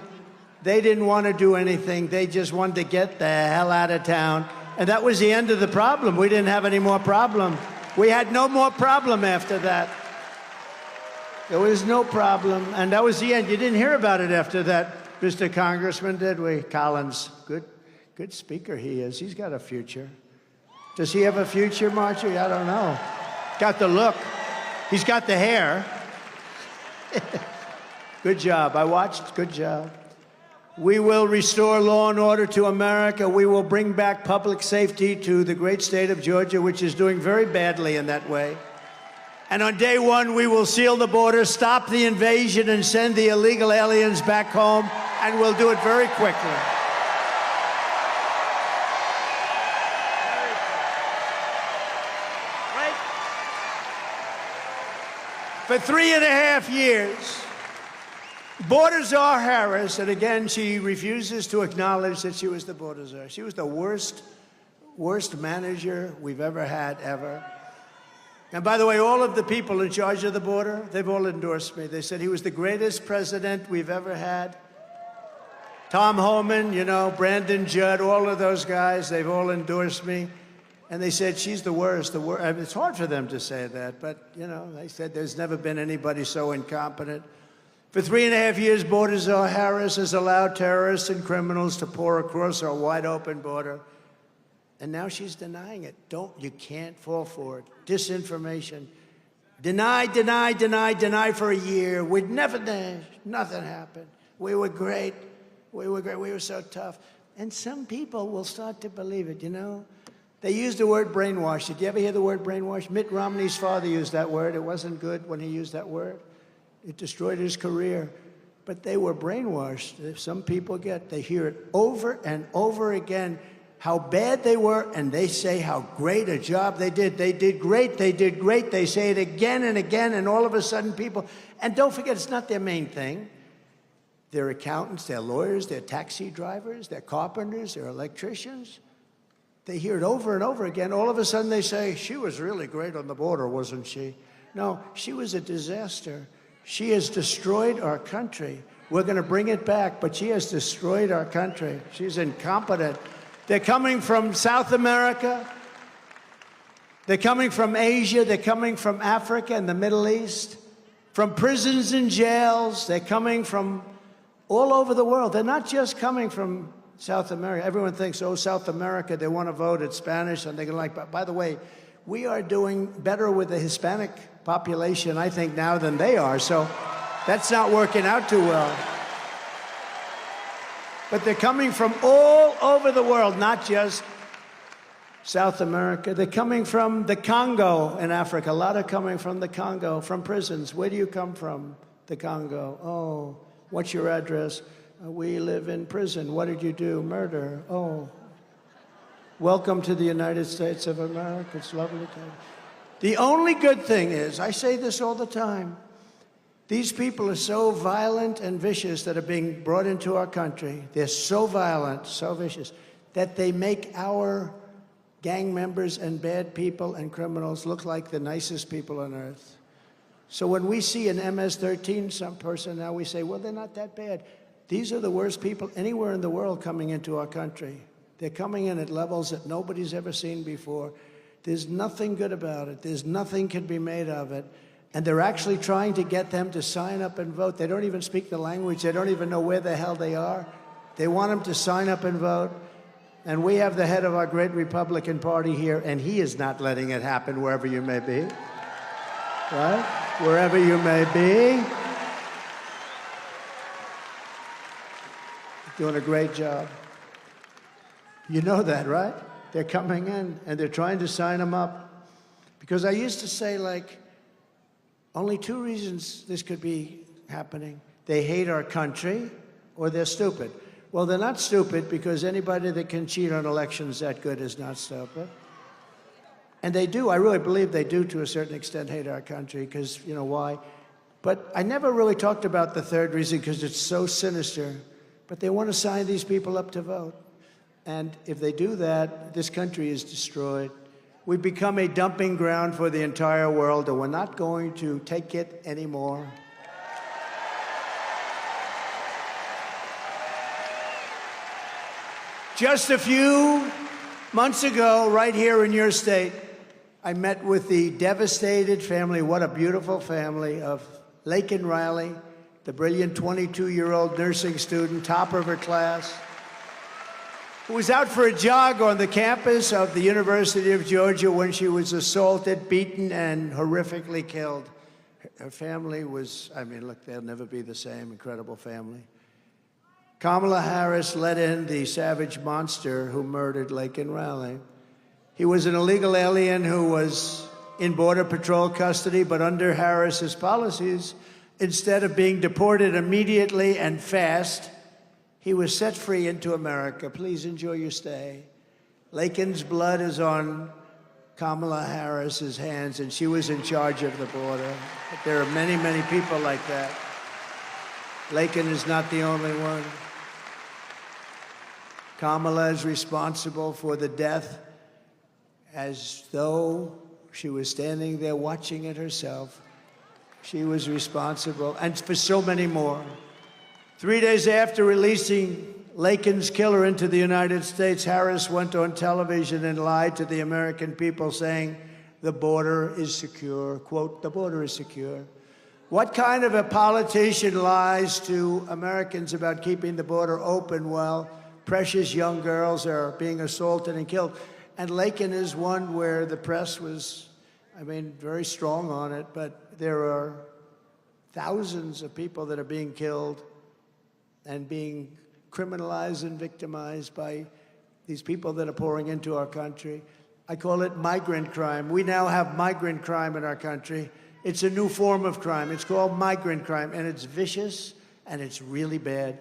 They didn't want to do anything. They just wanted to get the hell out of town. And that was the end of the problem. We didn't have any more problem. We had no more problem after that. There was no problem. And that was the end. You didn't hear about it after that, Mr. Congressman, did we? Collins, good speaker he is. He's got a future. Does he have a future, Marjorie? I don't know. Got the look. He's got the hair. Good job. I watched. Good job. We will restore law and order to America. We will bring back public safety to the great state of Georgia, which is doing very badly in that way. And on day one, we will seal the border, stop the invasion, and send the illegal aliens back home, and we'll do it very quickly. For 3.5 years, Border Czar Harris, and again, she refuses to acknowledge that she was the border czar. She was the worst manager we've ever had, ever. And by the way, all of the people in charge of the border, they've all endorsed me. They said he was the greatest president we've ever had. Tom Homan, you know, Brandon Judd, all of those guys, they've all endorsed me. And they said, she's the worst, I mean, it's hard for them to say that, but, you know, they said there's never been anybody so incompetent. For 3.5 years, Border Czar Harris has allowed terrorists and criminals to pour across our wide-open border. And now she's denying it. You can't fall for it. Disinformation. Deny, deny, deny, deny for a year. We'd never done. Nothing happened. We were great. We were great. We were so tough. And some people will start to believe it, you know? They used the word brainwash. Did you ever hear the word brainwash? Mitt Romney's father used that word. It wasn't good when he used that word. It destroyed his career. But they were brainwashed. Some people they hear it over and over again. how bad they were, and they say how great a job they did. They did great, they did great. They say it again and again, and all of a sudden people, and don't forget, it's not their main thing. They're accountants, they're lawyers, they're taxi drivers, they're carpenters, they're electricians. They hear it over and over again. All of a sudden they say, she was really great on the border, wasn't she? No, she was a disaster. She has destroyed our country. We're going to bring it back, but she has destroyed our country. She's incompetent. They're coming from South America. They're coming from Asia. They're coming from Africa and the Middle East, from prisons and jails. They're coming from all over the world. They're not just coming from South America. Everyone thinks, oh, South America, they want to vote. It's Spanish, and they're going to like. But by the way, we are doing better with the Hispanic population, I think, now than they are. So that's not working out too well. But they're coming from all over the world, not just South America. They're coming from the Congo in Africa. A lot are coming from the Congo, from prisons. Where do you come from? The Congo. Oh, what's your address? We live in prison. What did you do? Murder. Oh. Welcome to the United States of America. It's lovely to you. The only good thing is, I say this all the time, these people are so violent and vicious that are being brought into our country. They're so violent, so vicious, that they make our gang members and bad people and criminals look like the nicest people on earth. So when we see an MS-13 some person now, we say, well, they're not that bad. These are the worst people anywhere in the world coming into our country. They're coming in at levels that nobody's ever seen before. There's nothing good about it. There's nothing can be made of it. And they're actually trying to get them to sign up and vote. They don't even speak the language. They don't even know where the hell they are. They want them to sign up and vote. And we have the head of our great Republican Party here, and he is not letting it happen wherever you may be. Right? Wherever you may be. Doing a great job. You know that, right? They're coming in, and they're trying to sign them up. Because I used to say, like, only two reasons this could be happening. They hate our country, or they're stupid. Well, they're not stupid, because anybody that can cheat on elections that good is not stupid. And they do, I really believe they do, to a certain extent, hate our country, because, you know, why? But I never really talked about the third reason, because it's so sinister. But they want to sign these people up to vote. And if they do that, this country is destroyed. We've become a dumping ground for the entire world, and we're not going to take it anymore. Just a few months ago, right here in your state, I met with the devastated family, what a beautiful family, of Laken Riley, the brilliant 22-year-old nursing student, topper of her class, who was out for a jog on the campus of the University of Georgia when she was assaulted, beaten, and horrifically killed. Her family was, I mean, look, they'll never be the same, incredible family. Kamala Harris let in the savage monster who murdered Laken Riley. He was an illegal alien who was in Border Patrol custody, but under Harris's policies, instead of being deported immediately and fast, he was set free into America. Please enjoy your stay. Laken's blood is on Kamala Harris's hands, and she was in charge of the border. But there are many, many people like that. Laken is not the only one. Kamala is responsible for the death as though she was standing there watching it herself. She was responsible, and for so many more. 3 days after releasing Laken's killer into the United States, Harris went on television and lied to the American people, saying the border is secure. Quote, the border is secure. What kind of a politician lies to Americans about keeping the border open while precious young girls are being assaulted and killed? And Laken is one where the press was, I mean, very strong on it, but there are thousands of people that are being killed and being criminalized and victimized by these people that are pouring into our country. I call it migrant crime. We now have migrant crime in our country. It's a new form of crime. It's called migrant crime, and it's vicious, and it's really bad.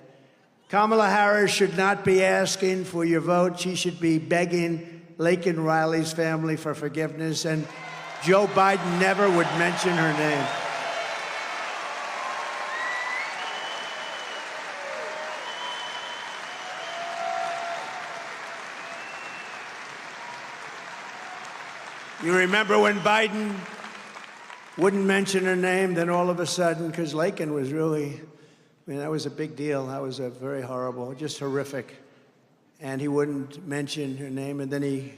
Kamala Harris should not be asking for your vote. She should be begging Laken Riley's family for forgiveness, and Joe Biden never would mention her name. You remember when Biden wouldn't mention her name, then all of a sudden, because Laken was really, I mean, that was a big deal. That was a very horrible, just horrific. And he wouldn't mention her name, and then he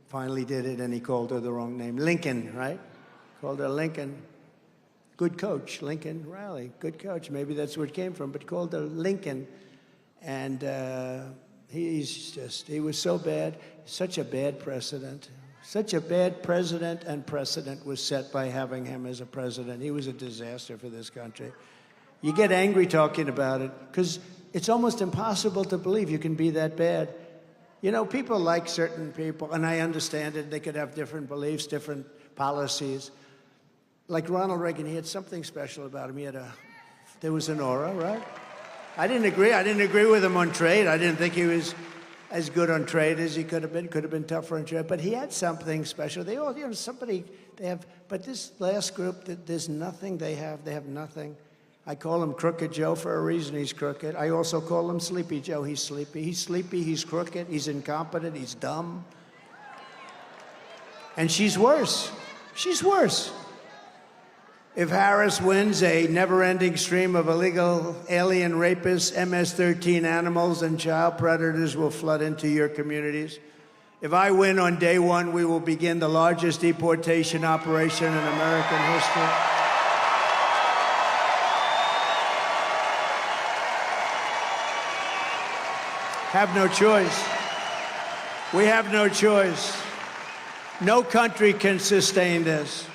finally did it, and he called her the wrong name. Lincoln, right? Called her Lincoln. Good coach, Lincoln Riley, good coach. Maybe that's where it came from, but called her Lincoln. And he was so bad, such a bad precedent. Such a bad president, and precedent was set by having him as a president. He was a disaster for this country. You get angry talking about it, because it's almost impossible to believe you can be that bad. You know, people like certain people, and I understand it. They could have different beliefs, different policies. Like Ronald Reagan, he had something special about him. There was an aura, right? I didn't agree with him on trade. I didn't think he was as good on trade as he could have been tougher on trade, but he had something special. They all, but this last group, there's nothing they have nothing. I call him Crooked Joe for a reason. He's crooked. I also call him Sleepy Joe. He's sleepy, he's crooked, he's incompetent, he's dumb. And she's worse. She's worse. If Harris wins, a never-ending stream of illegal alien rapists, MS-13 animals, and child predators will flood into your communities. If I win on day one, we will begin the largest deportation operation in American history. Have no choice. We have no choice. No country can sustain this.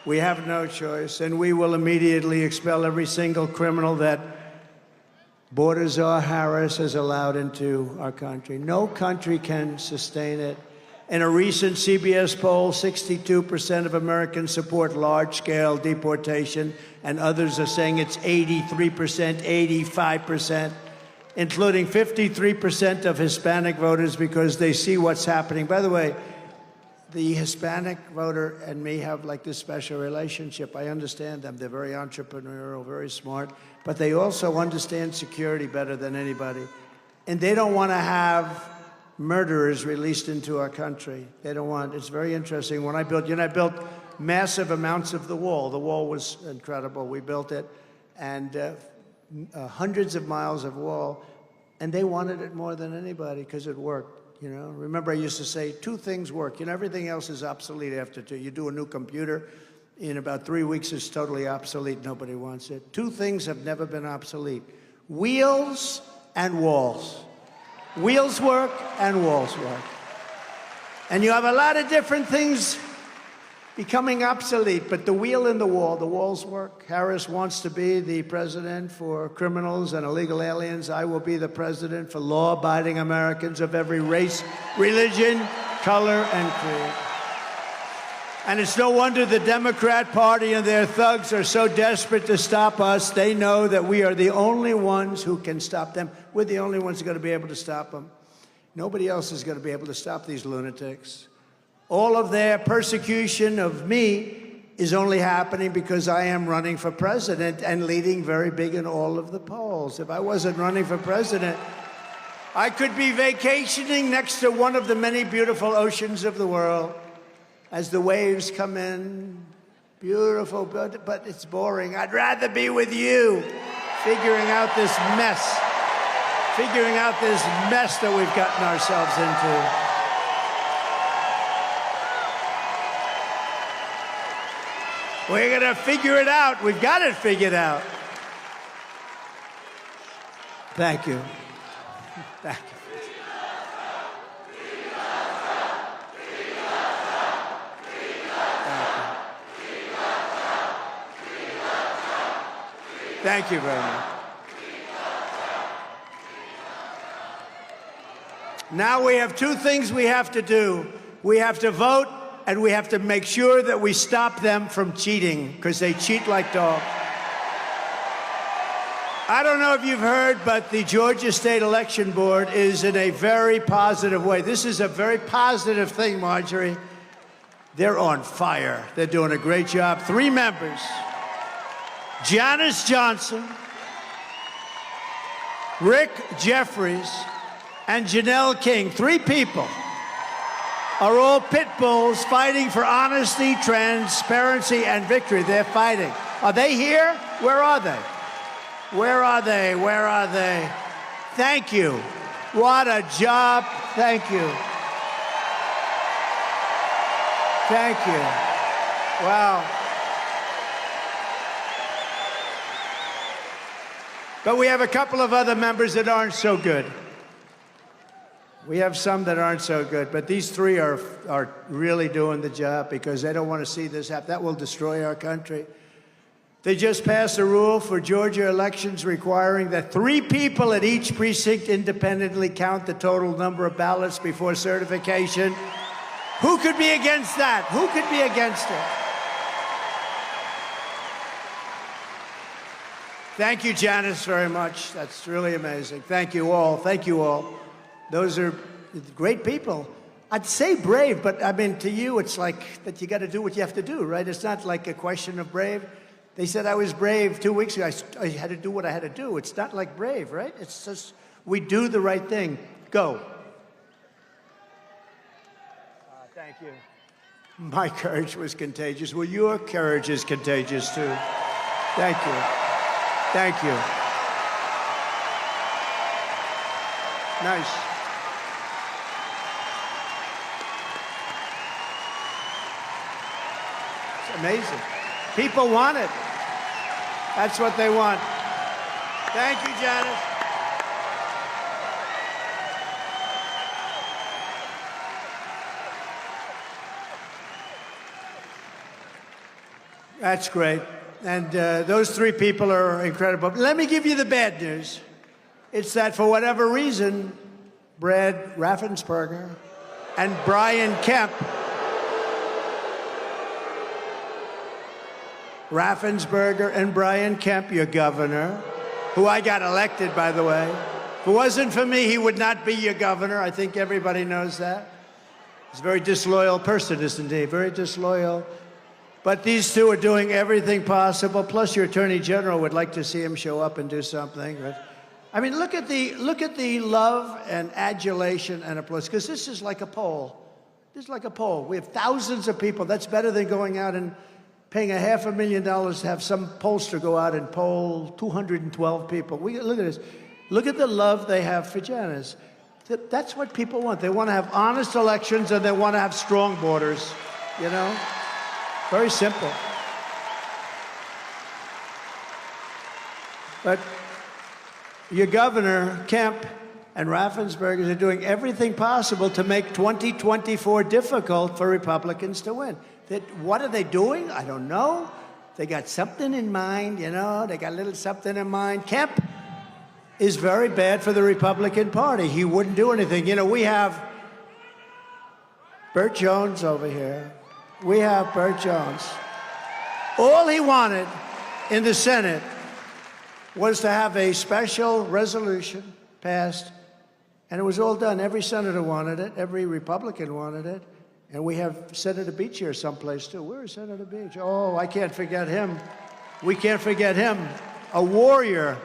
We have no choice, and we will immediately expel every single criminal that Baltazar Harris has allowed into our country. No country can sustain it. In a recent CBS poll, 62% of Americans support large-scale deportation, and others are saying it's 83%, 85%, including 53% of Hispanic voters, because they see what's happening. By the way, the Hispanic voter and me have like this special relationship. I understand them. They're very entrepreneurial, very smart, but they also understand security better than anybody. And they don't want to have murderers released into our country. They don't want, it's very interesting. When I built, I built massive amounts of the wall. The wall was incredible. We built it, and hundreds of miles of wall, and they wanted it more than anybody because it worked. You know, remember I used to say, two things work. You know, everything else is obsolete after two. You do a new computer, in about 3 weeks it's totally obsolete. Nobody wants it. Two things have never been obsolete: wheels and walls. Wheels work and walls work. And you have a lot of different things becoming obsolete, but the wheel and the walls work. Harris wants to be the president for criminals and illegal aliens. I will be the president for law-abiding Americans of every race, religion, color, and creed. And it's no wonder the Democrat Party and their thugs are so desperate to stop us. They know that we are the only ones who can stop them. We're the only ones who are going to be able to stop them. Nobody else is going to be able to stop these lunatics. All of their persecution of me is only happening because I am running for president and leading very big in all of the polls. If I wasn't running for president, I could be vacationing next to one of the many beautiful oceans of the world as the waves come in. Beautiful, but it's boring. I'd rather be with you, figuring out this mess that we've gotten ourselves into. We're going to figure it out. We've got it figured out. Thank you. Thank you. Thank you very much. Now we have two things we have to do. We have to vote, and we have to make sure that we stop them from cheating, because they cheat like dogs. I don't know if you've heard, but the Georgia State Election Board is in a very positive way. This is a very positive thing, Marjorie. They're on fire. They're doing a great job. 3 members, Janice Johnson, Rick Jeffries, and Janelle King. 3 people are all pit bulls fighting for honesty, transparency, and victory. They're fighting. Are they here? Where are they? Where are they? Where are they? Thank you. What a job. Thank you. Thank you. Wow. But we have a couple of other members that aren't so good. We have some that aren't so good, but these 3 are really doing the job because they don't want to see this happen. That will destroy our country. They just passed a rule for Georgia elections requiring that 3 people at each precinct independently count the total number of ballots before certification. Who could be against that? Who could be against it? Thank you, Janice, very much. That's really amazing. Thank you all. Thank you all. Those are great people. I'd say brave, but I mean, to you, it's like that you got to do what you have to do, right? It's not like a question of brave. They said I was brave 2 weeks ago. I had to do what I had to do. It's not like brave, right? It's just we do the right thing. Go. Thank you. My courage was contagious. Well, your courage is contagious, too. Thank you. Thank you. Nice. It's amazing. People want it. That's what they want. Thank you, Janice. That's great. And those 3 people are incredible. Let me give you the bad news. It's that for whatever reason, Brad Raffensperger and Brian Kemp, your governor, who I got elected, by the way. If it wasn't for me, he would not be your governor. I think everybody knows that. He's a very disloyal person, isn't he? Very disloyal. But these 2 are doing everything possible. Plus, your attorney general would like to see him show up and do something. But, I mean, look at the love and adulation and applause, because this is like a poll. This is like a poll. We have thousands of people. That's better than going out and paying $500,000 to have some pollster go out and poll 212 people. Look at this. Look at the love they have for Janice. That's what people want. They want to have honest elections, and they want to have strong borders, you know? Very simple. But your governor, Kemp, and Raffensperger are doing everything possible to make 2024 difficult for Republicans to win. What are they doing? I don't know. They got something in mind, you know? They got a little something in mind. Kemp is very bad for the Republican Party. He wouldn't do anything. You know, we have Burt Jones over here. We have Burt Jones. All he wanted in the Senate was to have a special resolution passed, and it was all done. Every senator wanted it. Every Republican wanted it. And we have Senator Beach here someplace, too. Where is Senator Beach? Oh, I can't forget him. We can't forget him. A warrior,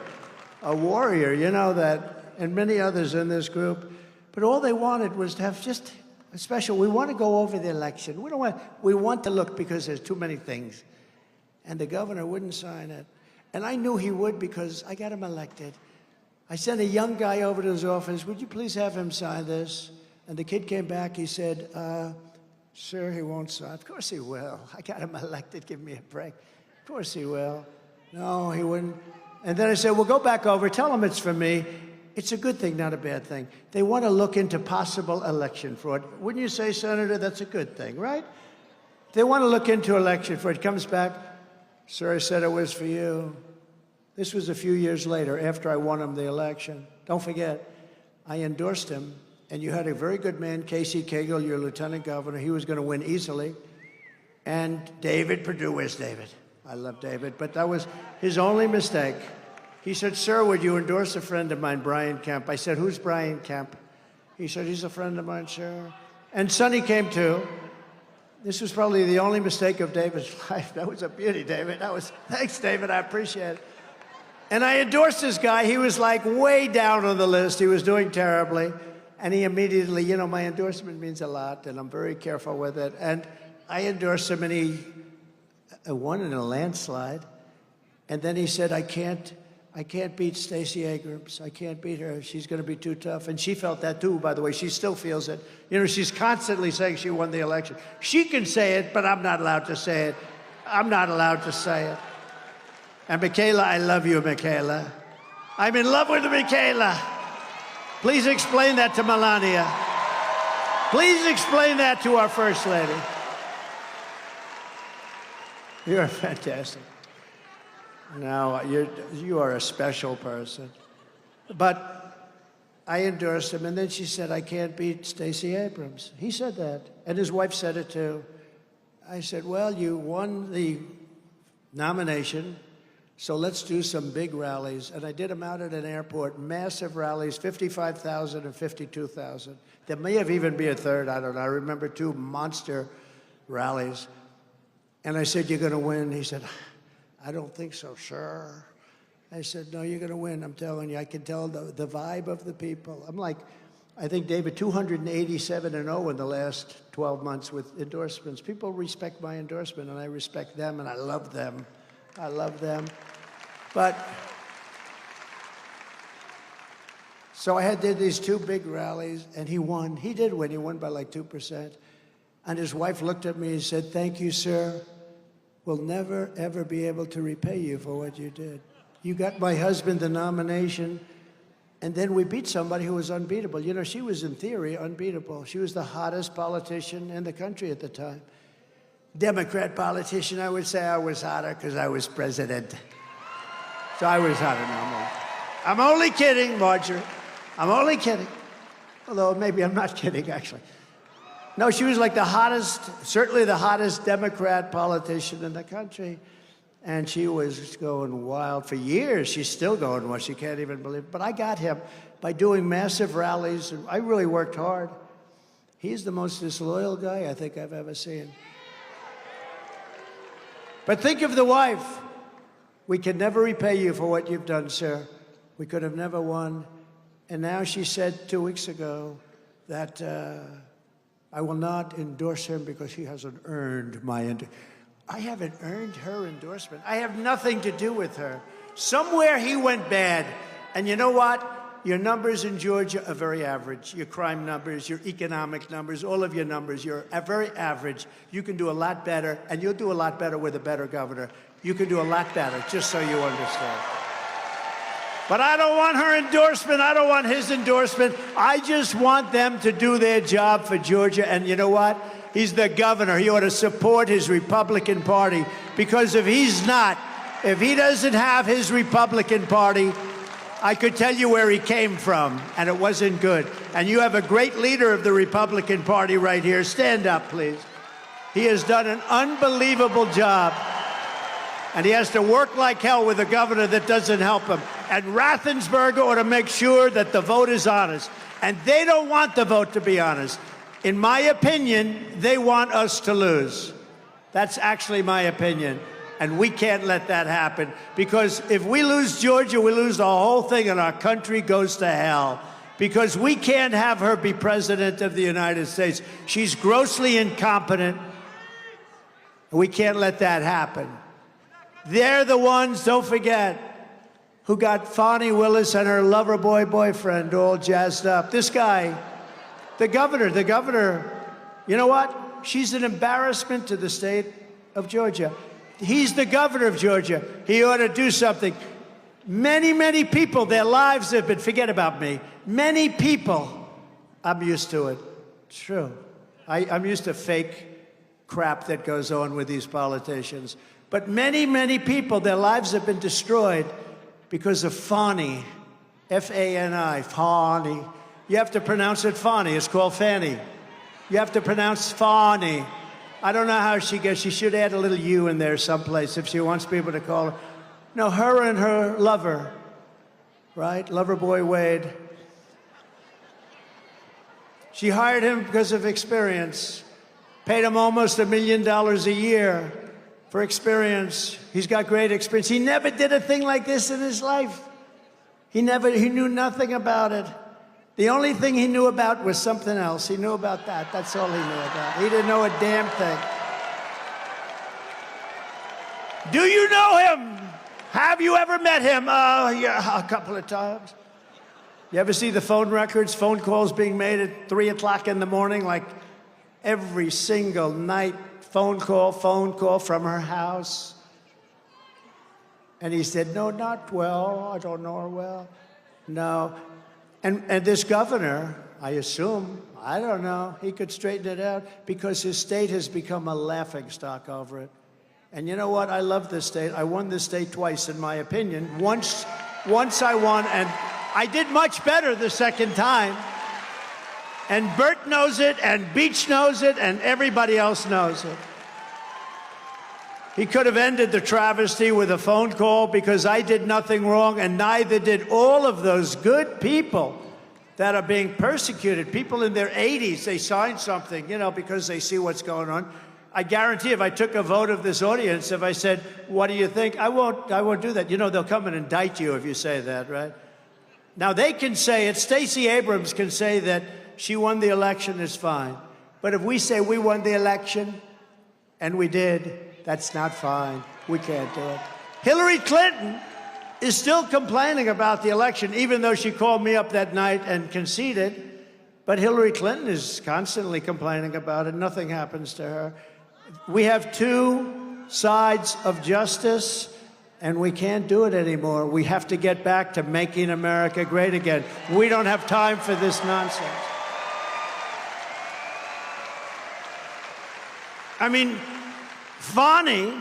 you know that, and many others in this group. But all they wanted was to have just a special. We want to go over the election. We want to look because there's too many things. And the governor wouldn't sign it. And I knew he would because I got him elected. I sent a young guy over to his office. Would you please have him sign this? And the kid came back. He said, sir, he won't sign. Of course he will. I got him elected. Give me a break. Of course he will. No, he wouldn't. And then I said, well, go back over. Tell him it's for me. It's a good thing, not a bad thing. They want to look into possible election fraud. Wouldn't you say, Senator, that's a good thing, right? They want to look into election fraud. It comes back, sir, I said it was for you. This was a few years later, after I won him the election. Don't forget, I endorsed him, and you had a very good man, Casey Cagle, your lieutenant governor. He was going to win easily. And David Perdue, where's David? I love David, but that was his only mistake. He said, sir, would you endorse a friend of mine, Brian Kemp? I said, who's Brian Kemp? He said, he's a friend of mine, sir. And Sonny came too. This was probably the only mistake of David's life. That was a beauty, David. Thanks, David, I appreciate it. And I endorsed this guy. He was like way down on the list. He was doing terribly. And he immediately, you know, my endorsement means a lot, and I'm very careful with it. And I endorsed him, and he won in a landslide. And then he said, I can't beat Stacey Abrams. I can't beat her. She's going to be too tough. And she felt that too, by the way. She still feels it. You know, she's constantly saying she won the election. She can say it, but I'm not allowed to say it. I'm not allowed to say it. And Michaela, I love you, Michaela. I'm in love with Michaela. Please explain that to Melania. Please explain that to our First Lady. You're fantastic. Now, you are a special person. But I endorsed him, and then she said, I can't beat Stacey Abrams. He said that, and his wife said it too. I said, well, you won the nomination, so let's do some big rallies. And I did them out at an airport, massive rallies, 55,000 and 52,000. There may have even been a third, I don't know. I remember 2 monster rallies. And I said, you're going to win. He said, I don't think so, sir. I said, no, you're going to win. I'm telling you. I can tell the vibe of the people. I'm like, I think, David, 287-0 in the last 12 months with endorsements. People respect my endorsement, and I respect them, and I love them. I love them. But so I did these 2 big rallies, and he won. He did win. He won by like 2%. And his wife looked at me and said, thank you, sir. We'll never, ever be able to repay you for what you did. You got my husband the nomination, and then we beat somebody who was unbeatable. You know, she was, in theory, unbeatable. She was the hottest politician in the country at the time. Democrat politician, I would say I was hotter because I was president. So I was hotter than I'm only kidding, Marjorie. I'm only kidding. Although maybe I'm not kidding, actually. No, she was like the hottest, certainly the hottest Democrat politician in the country. And she was going wild for years. She's still going wild. She can't even believe it. But I got him by doing massive rallies. And I really worked hard. He's the most disloyal guy I think I've ever seen. But think of the wife. We can never repay you for what you've done, sir. We could have never won. And now she said 2 weeks ago that I will not endorse him because he hasn't earned my endorsement. I haven't earned her endorsement. I have nothing to do with her. Somewhere he went bad. And you know what? Your numbers in Georgia are very average. Your crime numbers, your economic numbers, all of your numbers, you're very average. You can do a lot better, and you'll do a lot better with a better governor. You can do a lot better, just so you understand. But I don't want her endorsement. I don't want his endorsement. I just want them to do their job for Georgia. And you know what? He's the governor. He ought to support his Republican Party, because if he doesn't have his Republican Party, I could tell you where he came from, and it wasn't good. And you have a great leader of the Republican Party right here. Stand up, please. He has done an unbelievable job. And he has to work like hell with a governor that doesn't help him. And Raffensperger ought to make sure that the vote is honest. And they don't want the vote to be honest. In my opinion, they want us to lose. That's actually my opinion. And we can't let that happen, because if we lose Georgia, we lose the whole thing and our country goes to hell. Because we can't have her be president of the United States. She's grossly incompetent. We can't let that happen. They're the ones, don't forget, who got Fani Willis and her lover boy boyfriend all jazzed up. This guy, the governor, you know what? She's an embarrassment to the state of Georgia. He's the governor of Georgia. He ought to do something. Many, many people, their lives have been, forget about me, many people, I'm used to it. It's true. I'm used to fake crap that goes on with these politicians. But many, many people, their lives have been destroyed because of Fani, F-A-N-I, Fani. You have to pronounce it Fani. It's called Fanny. You have to pronounce Fani. I don't know how she gets. She should add a little U in there someplace if she wants people to call her. No, her and her lover right? Loverboy Wade. She hired him because of experience, paid him almost $1 million a year for experience. He's got great experience. He never did a thing like this in his life. He knew nothing about it. The only thing he knew about was something else. He knew about that. That's all he knew about. He didn't know a damn thing. Do you know him? Have you ever met him? Yeah, a couple of times. You ever see the phone records, phone calls being made at 3 o'clock in the morning, like every single night, phone call from her house? And he said, no, not well. I don't know her well. No. And this governor, I assume, I don't know, he could straighten it out because his state has become a laughingstock over it. And you know what? I love this state. I won this state twice, in my opinion. Once I won, and I did much better the second time. And Bert knows it, and Beach knows it, and everybody else knows it. He could have ended the travesty with a phone call because I did nothing wrong, and neither did all of those good people that are being persecuted. People in their 80s, they signed something, you know, because they see what's going on. I guarantee if I took a vote of this audience, if I said, what do you think? I won't do that. You know, they'll come and indict you if you say that, right? Now, they can say it. Stacey Abrams can say that she won the election, is fine. But if we say we won the election, and we did, that's not fine. We can't do it. Hillary Clinton is still complaining about the election, even though she called me up that night and conceded. But Hillary Clinton is constantly complaining about it. Nothing happens to her. We have two sides of justice, and we can't do it anymore. We have to get back to making America great again. We don't have time for this nonsense. I mean, Fani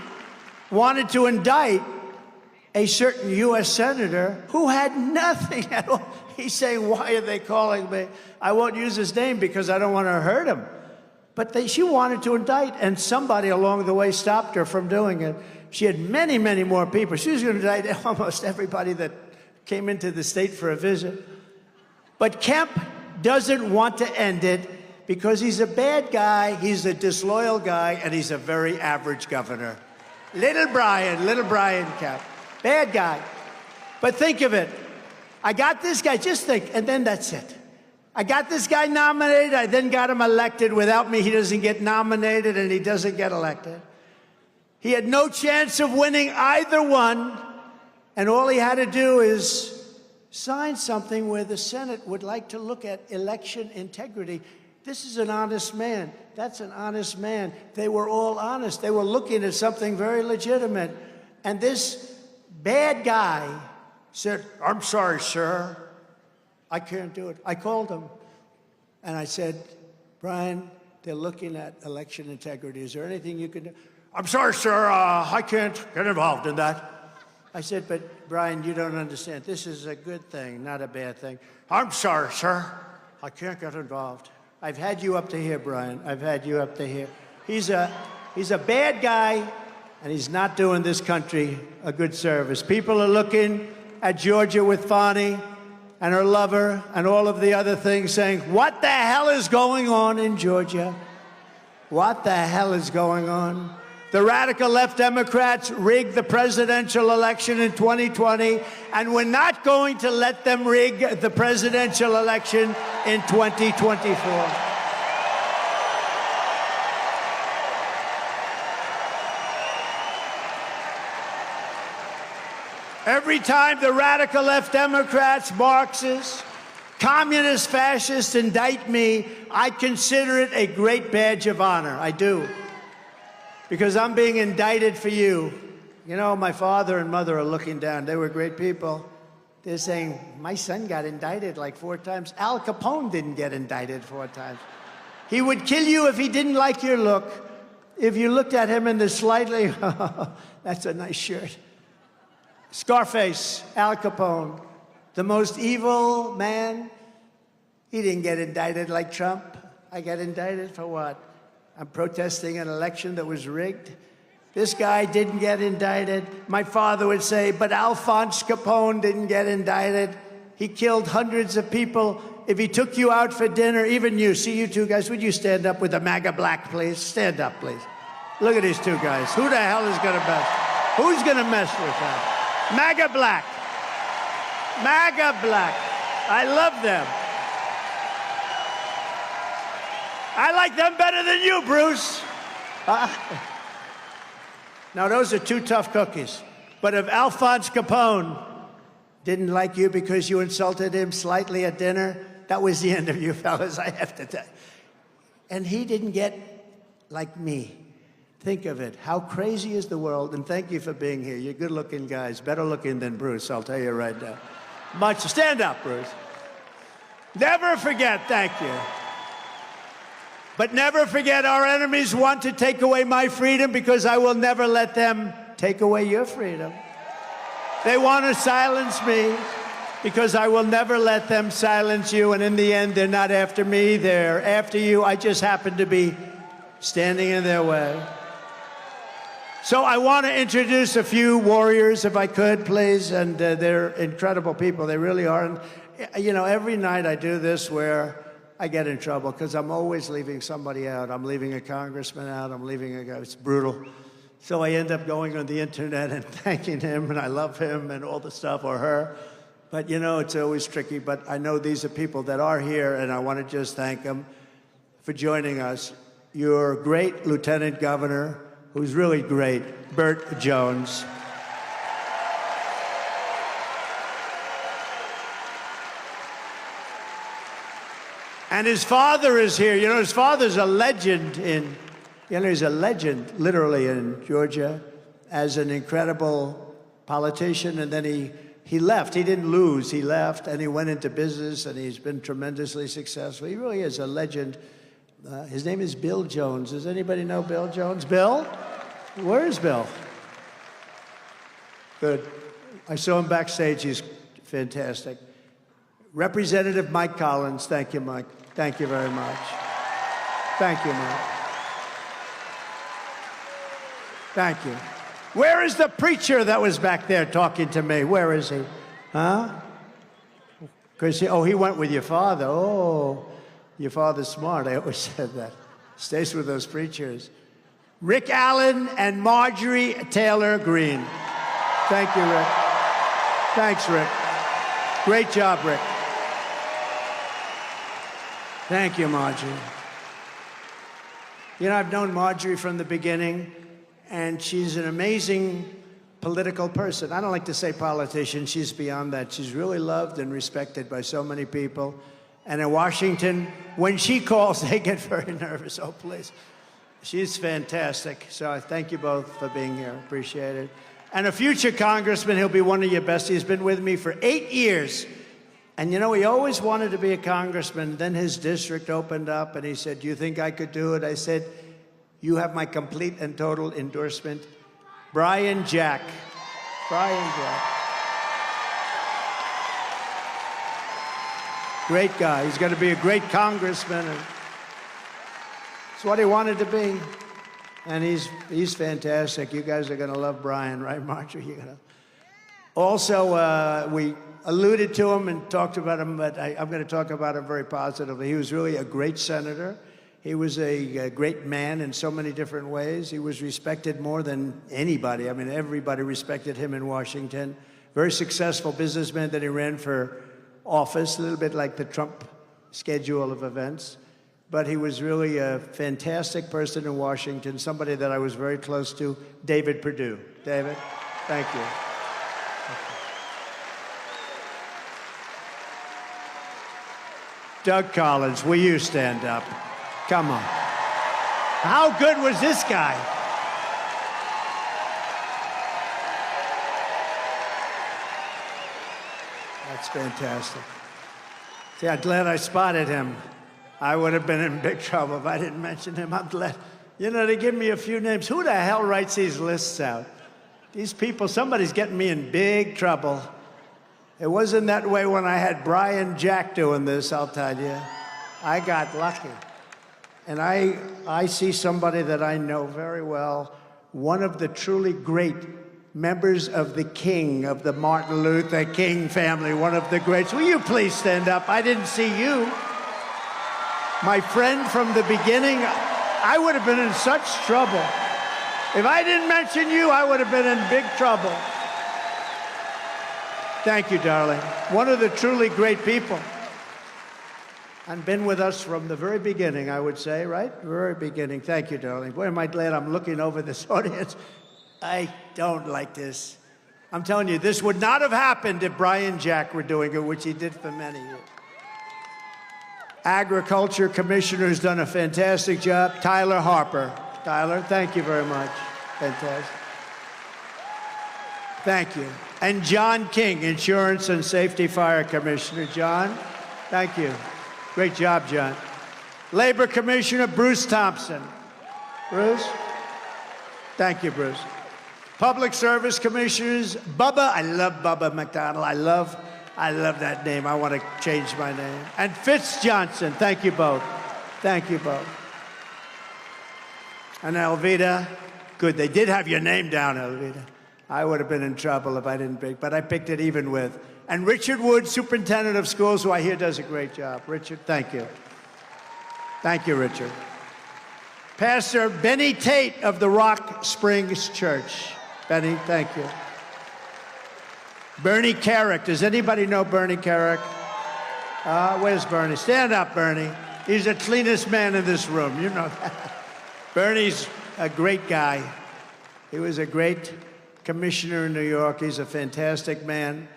wanted to indict a certain U.S. senator who had nothing at all. He's saying, why are they calling me? I won't use his name because I don't want to hurt him. But she wanted to indict, and somebody along the way stopped her from doing it. She had many, many more people. She was going to indict almost everybody that came into the state for a visit. But Kemp doesn't want to end it because he's a bad guy, he's a disloyal guy, and he's a very average governor. Little Brian Kemp. Bad guy. But think of it. I got this guy, just think, and then that's it. I got this guy nominated, I then got him elected. Without me, he doesn't get nominated and he doesn't get elected. He had no chance of winning either one, and all he had to do is sign something where the Senate would like to look at election integrity. This is an honest man. That's an honest man. They were all honest. They were looking at something very legitimate. And this bad guy said, I'm sorry, sir. I can't do it. I called him. And I said, Brian, they're looking at election integrity. Is there anything you can do? I'm sorry, sir. I can't get involved in that. I said, but Brian, you don't understand. This is a good thing, not a bad thing. I'm sorry, sir. I can't get involved. I've had you up to here, Brian. I've had you up to here. He's a bad guy, and he's not doing this country a good service. People are looking at Georgia with Fani and her lover and all of the other things, saying, what the hell is going on in Georgia? What the hell is going on? The radical left Democrats rigged the presidential election in 2020, and we're not going to let them rig the presidential election in 2024. Every time the radical left Democrats, Marxists, communist fascists indict me, I consider it a great badge of honor. I do. Because I'm being indicted for you. You know, my father and mother are looking down. They were great people. They're saying, my son got indicted like 4 times. Al Capone didn't get indicted 4 times. He would kill you if he didn't like your look. If you looked at him in the slightly, that's a nice shirt. Scarface, Al Capone, the most evil man. He didn't get indicted like Trump. I got indicted for what? I'm protesting an election that was rigged. This guy didn't get indicted. My father would say, but Alphonse Capone didn't get indicted. He killed hundreds of people. If he took you out for dinner, even you, see you two guys, would you stand up with the MAGA black, please? Stand up, please. Look at these two guys. Who the hell is gonna mess? Who's gonna mess with that? MAGA black. MAGA black. I love them. I like them better than you, Bruce. Now, those are two tough cookies. But if Alphonse Capone didn't like you because you insulted him slightly at dinner, that was the end of you fellas, I have to tell you. And he didn't get like me. Think of it. How crazy is the world? And thank you for being here. You're good-looking guys, better looking than Bruce, I'll tell you right now. Much. Stand up, Bruce. Never forget, thank you. But never forget, our enemies want to take away my freedom because I will never let them take away your freedom. They want to silence me because I will never let them silence you. And in the end, they're not after me, they're after you. I just happen to be standing in their way. So I want to introduce a few warriors, if I could, please. And they're incredible people. They really are. And, you know, every night I do this where I get in trouble because I'm always leaving somebody out. I'm leaving a congressman out. I'm leaving a guy. It's brutal. So I end up going on the internet and thanking him, and I love him and all the stuff, or her. But, you know, it's always tricky. But I know these are people that are here, and I want to just thank them for joining us. Your great Lieutenant Governor, who's really great, Burt Jones. And his father is here. You know, his father's a legend in, you know, he's a legend, literally, in Georgia as an incredible politician. And then he left. He didn't lose. He left, and he went into business, and he's been tremendously successful. He really is a legend. His name is Bill Jones. Does anybody know Bill Jones? Bill? Where is Bill? Good. I saw him backstage. He's fantastic. Representative Mike Collins. Thank you, Mike. Thank you very much. Thank you, Mike. Thank you. Where is the preacher that was back there talking to me? Where is he? Huh? Because he went with your father. Oh, your father's smart. I always said that. Stays with those preachers. Rick Allen and Marjorie Taylor Greene. Thank you, Rick. Thanks, Rick. Great job, Rick. Thank you, Marjorie. You know, I've known Marjorie from the beginning, and she's an amazing political person. I don't like to say politician. She's beyond that. She's really loved and respected by so many people. And in Washington, when she calls, they get very nervous. Oh, please. She's fantastic. So I thank you both for being here. Appreciate it. And a future congressman, he'll be one of your best. He's been with me for 8 years. And, you know, he always wanted to be a congressman. Then his district opened up, and he said, do you think I could do it? I said, you have my complete and total endorsement. Brian Jack. Brian Jack. Great guy. He's going to be a great congressman. And it's what he wanted to be. And he's fantastic. You guys are going to love Brian, right, Marjorie? You're gonna... Also, we alluded to him and talked about him, but I'm going to talk about him very positively. He was really a great senator. He was a great man in so many different ways. He was respected more than anybody. I mean, everybody respected him in Washington. Very successful businessman that he ran for office, a little bit like the Trump schedule of events. But he was really a fantastic person in Washington, somebody that I was very close to, David Perdue. David, thank you. Doug Collins, will you stand up? Come on. How good was this guy? That's fantastic. See, I'm glad I spotted him. I would have been in big trouble if I didn't mention him. I'm glad. You know, they give me a few names. Who the hell writes these lists out? These people, somebody's getting me in big trouble. It wasn't that way when I had Brian Jack doing this, I'll tell you. I got lucky. And I see somebody that I know very well, one of the truly great members of the Martin Luther King family, one of the greats. Will you please stand up? I didn't see you. My friend from the beginning. I would have been in such trouble. If I didn't mention you, I would have been in big trouble. Thank you, darling. One of the truly great people. And been with us from the very beginning, I would say, right? Very beginning. Thank you, darling. Boy, am I glad I'm looking over this audience. I don't like this. I'm telling you, this would not have happened if Brian Jack were doing it, which he did for many years. Agriculture Commissioner has done a fantastic job. Tyler Harper. Tyler, thank you very much. Fantastic. Thank you. And John King, Insurance and Safety Fire Commissioner. John, thank you. Great job, John. Labor Commissioner Bruce Thompson. Bruce? Thank you, Bruce. Public Service Commissioners, Bubba. I love Bubba McDonald. I love that name. I want to change my name. And Fitz Johnson. Thank you both. Thank you both. And Alveda. Good. They did have your name down, Alveda. I would have been in trouble if I didn't pick, but I picked it even with. And Richard Wood, Superintendent of Schools, who I hear does a great job. Richard, thank you. Thank you, Richard. Pastor Benny Tate of the Rock Springs Church. Benny, thank you. Bernie Carrick. Does anybody know Bernie Carrick? Where's Bernie? Stand up, Bernie. He's the cleanest man in this room. You know that. Bernie's a great guy. He was a great commissioner in New York. He's a fantastic man.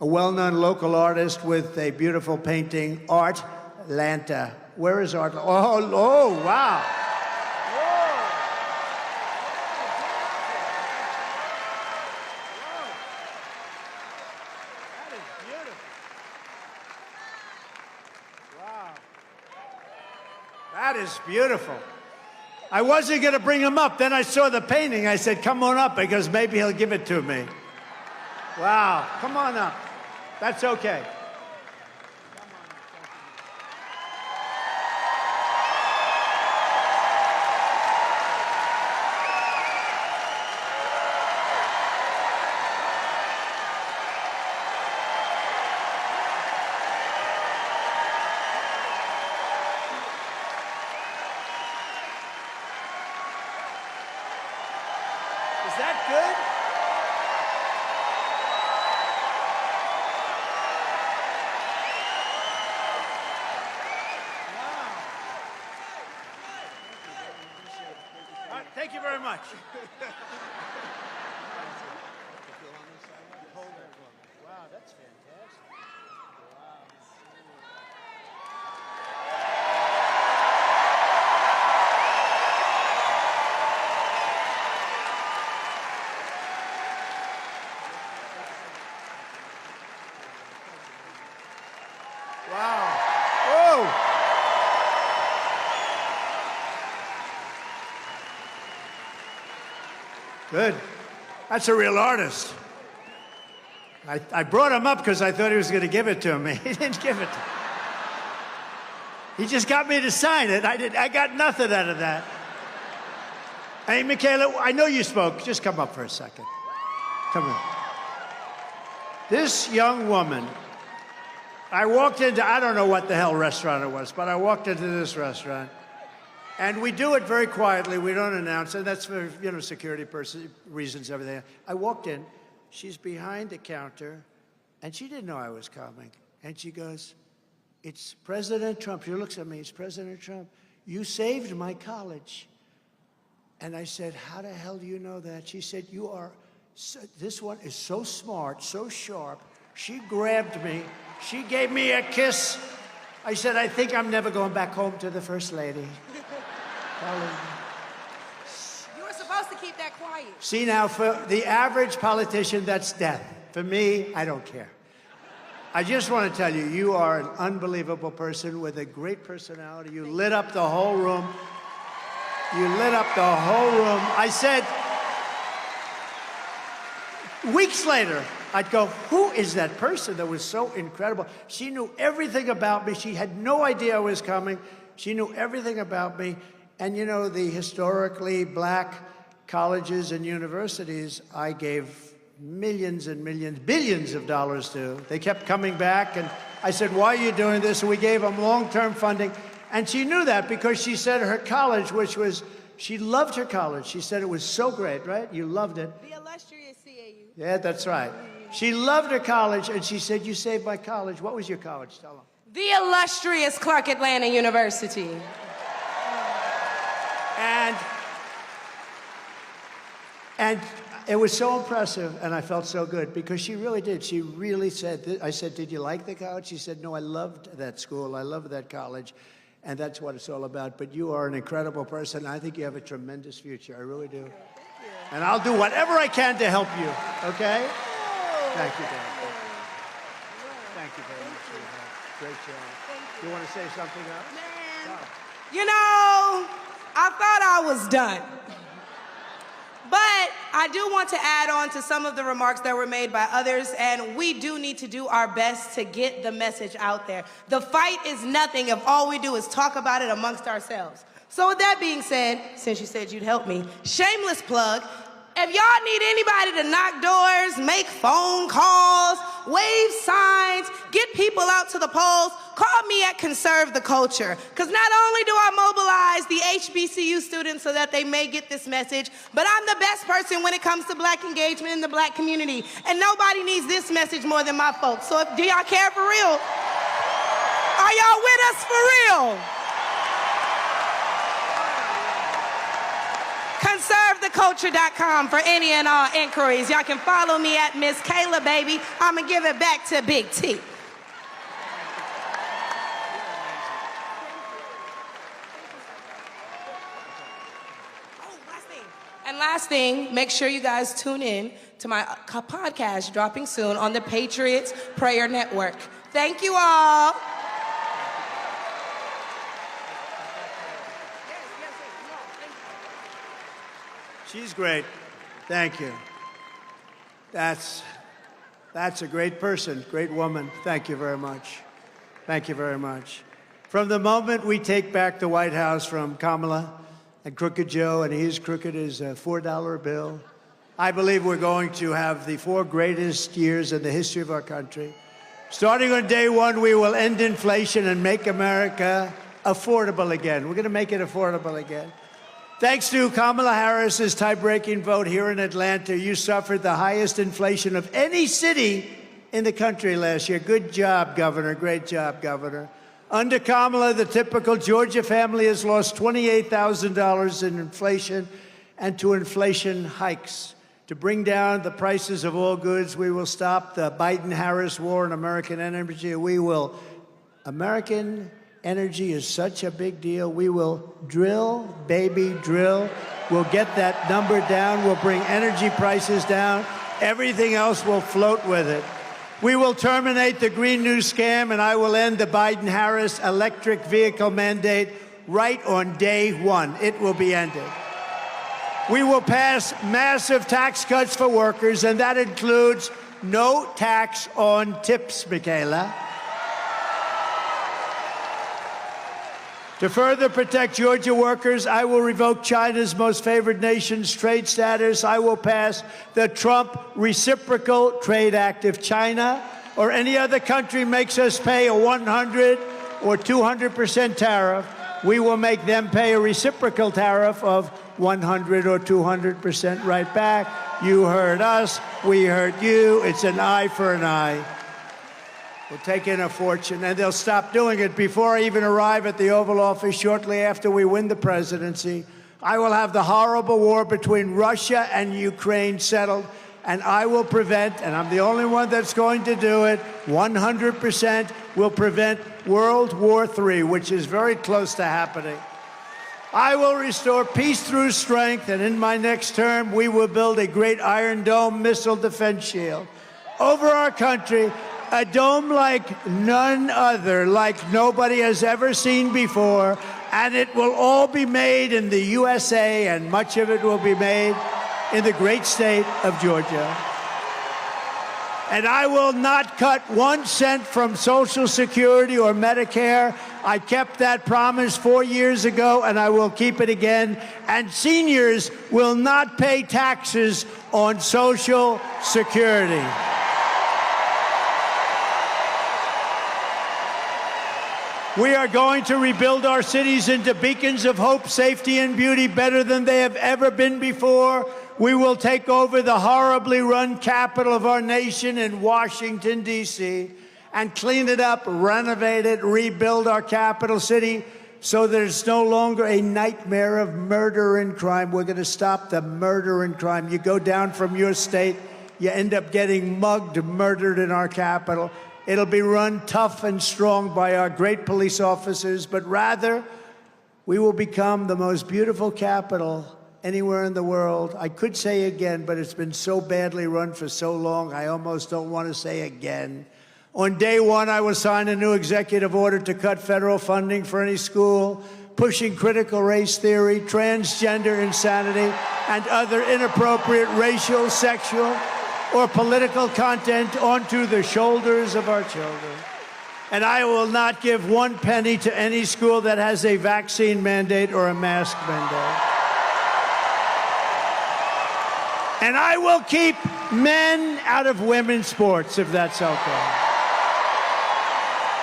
A well-known local artist with a beautiful painting, Art Lanta. Where is Art? Oh, wow. That is beautiful. I wasn't going to bring him up. Then I saw the painting. I said, come on up, because maybe he'll give it to me. Wow. Come on up. That's okay. Is that good? Wow. Thank you very much. Wow, that's fantastic. Wow. Oh! Good. That's a real artist. I brought him up because I thought he was going to give it to me. He didn't give it to me. He just got me to sign it. I got nothing out of that. Hey, Michaela, I know you spoke. Just come up for a second. Come on. This young woman, I walked into, I don't know what the hell restaurant it was, but I walked into this restaurant, and we do it very quietly. We don't announce it. That's for, security reasons, everything. I walked in. She's behind the counter, and she didn't know I was coming. And she goes, it's President Trump. She looks at me. It's President Trump. You saved my college. And I said, how the hell do you know that? She said, this one is so smart, so sharp. She grabbed me. She gave me a kiss. I said, I think I'm never going back home to the First Lady. You were supposed to keep that quiet. See, now, for the average politician, that's death. For me, I don't care. I just want to tell you, you are an unbelievable person with a great personality. You lit up the whole room. You lit up the whole room. I said, weeks later, I'd go, who is that person that was so incredible? She knew everything about me. She had no idea I was coming. She knew everything about me. And the historically black colleges and universities I gave millions and millions, billions of dollars to. They kept coming back, and I said, why are you doing this? And we gave them long-term funding. And she knew that because she said her college, she loved her college. She said it was so great, right? You loved it. The illustrious CAU. Yeah, that's right. She loved her college, and she said, you saved my college. What was your college? Tell them. The illustrious Clark Atlanta University. And it was so impressive, and I felt so good because she really did. She really said, I said, did you like the college? She said, no, I loved that school. I loved that college, and that's what it's all about. But you are an incredible person. I think you have a tremendous future. I really do. And I'll do whatever I can to help you, okay? Thank you, Dad. Thank you very much for your help. Great job. You want to say something else? Man, you know, I thought I was done. But I do want to add on to some of the remarks that were made by others, and we do need to do our best to get the message out there. The fight is nothing if all we do is talk about it amongst ourselves. So with that being said, since you said you'd help me, shameless plug, if y'all need anybody to knock doors, make phone calls, wave signs, get people out to the polls, call me at Conserve the Culture. Because not only do I mobilize the HBCU students so that they may get this message, but I'm the best person when it comes to black engagement in the black community. And nobody needs this message more than my folks. So do y'all care for real? Are y'all with us for real? ConserveTheCulture.com for any and all inquiries. Y'all can follow me at Miss Kayla, baby. I'm going to give it back to Big T. Last thing, make sure you guys tune in to my podcast dropping soon on the Patriots Prayer Network. Thank you all. She's great. Thank you. That's a great person, great woman. Thank you very much. Thank you very much. From the moment we take back the White House from Kamala and Crooked Joe, and he's crooked as a $4 bill, I believe we're going to have the 4 greatest years in the history of our country. Starting on day one, we will end inflation and make America affordable again. We're going to make it affordable again. Thanks to Kamala Harris's tie-breaking vote here in Atlanta, you suffered the highest inflation of any city in the country last year. Good job, Governor. Great job, Governor. Under Kamala, the typical Georgia family has lost $28,000 in inflation and to inflation hikes. To bring down the prices of all goods, we will stop the Biden-Harris war on American energy. American energy is such a big deal. We will drill, baby, drill. We'll get that number down. We'll bring energy prices down. Everything else will float with it. We will terminate the Green New Scam, and I will end the Biden-Harris electric vehicle mandate right on day one. It will be ended. We will pass massive tax cuts for workers, and that includes no tax on tips, Michaela. To further protect Georgia workers, I will revoke China's most favored nation's trade status. I will pass the Trump Reciprocal Trade Act. If China or any other country makes us pay a 100 or 200% tariff, we will make them pay a reciprocal tariff of 100 or 200% right back. You heard us, we heard you. It's an eye for an eye. We'll take in a fortune, and they'll stop doing it before I even arrive at the Oval Office shortly after we win the presidency. I will have the horrible war between Russia and Ukraine settled, and I will prevent, and I'm the only one that's going to do it, 100% will prevent World War III, which is very close to happening. I will restore peace through strength, and in my next term, we will build a great Iron Dome missile defense shield over our country, a dome like none other, like nobody has ever seen before, and it will all be made in the USA, and much of it will be made in the great state of Georgia. And I will not cut 1 cent from Social Security or Medicare. I kept that promise 4 years ago, and I will keep it again. And seniors will not pay taxes on Social Security. We are going to rebuild our cities into beacons of hope, safety, and beauty better than they have ever been before. We will take over the horribly run capital of our nation in Washington, D.C., and clean it up, renovate it, rebuild our capital city so there's no longer a nightmare of murder and crime. We're going to stop the murder and crime. You go down from your state, you end up getting mugged, murdered in our capital. It'll be run tough and strong by our great police officers, but rather, we will become the most beautiful capital anywhere in the world. I could say again, but it's been so badly run for so long, I almost don't want to say again. On day one, I will sign a new executive order to cut federal funding for any school pushing critical race theory, transgender insanity, and other inappropriate racial, sexual, or political content onto the shoulders of our children. And I will not give 1 penny to any school that has a vaccine mandate or a mask mandate. And I will keep men out of women's sports, if that's okay.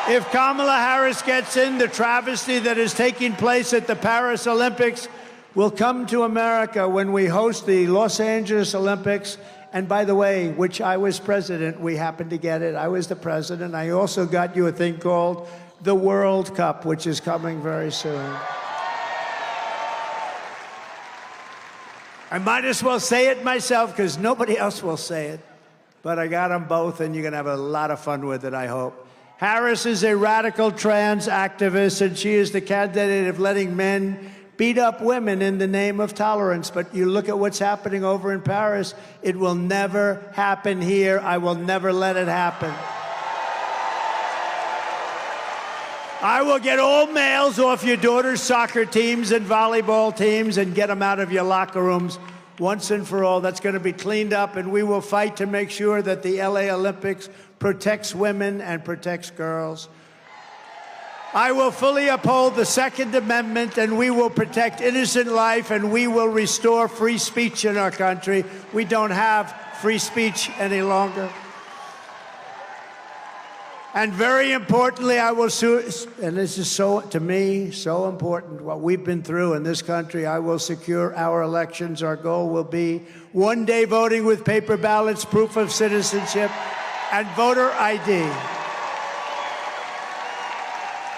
If Kamala Harris gets in, the travesty that is taking place at the Paris Olympics will come to America when we host the Los Angeles Olympics. And by the way, which I was president, we happened to get it. I was the president. I also got you a thing called the World Cup, which is coming very soon. I might as well say it myself because nobody else will say it. But I got them both, and you're going to have a lot of fun with it, I hope. Harris is a radical trans activist, and she is the candidate of letting men beat up women in the name of tolerance. But you look at what's happening over in Paris, it will never happen here. I will never let it happen. I will get all males off your daughter's soccer teams and volleyball teams and get them out of your locker rooms once and for all. That's going to be cleaned up, and we will fight to make sure that the LA Olympics protects women and protects girls. I will fully uphold the Second Amendment, and we will protect innocent life, and we will restore free speech in our country. We don't have free speech any longer. And very importantly, I will, and this is so, to me, so important, what we've been through in this country, I will secure our elections. Our goal will be one-day voting with paper ballots, proof of citizenship, and voter ID.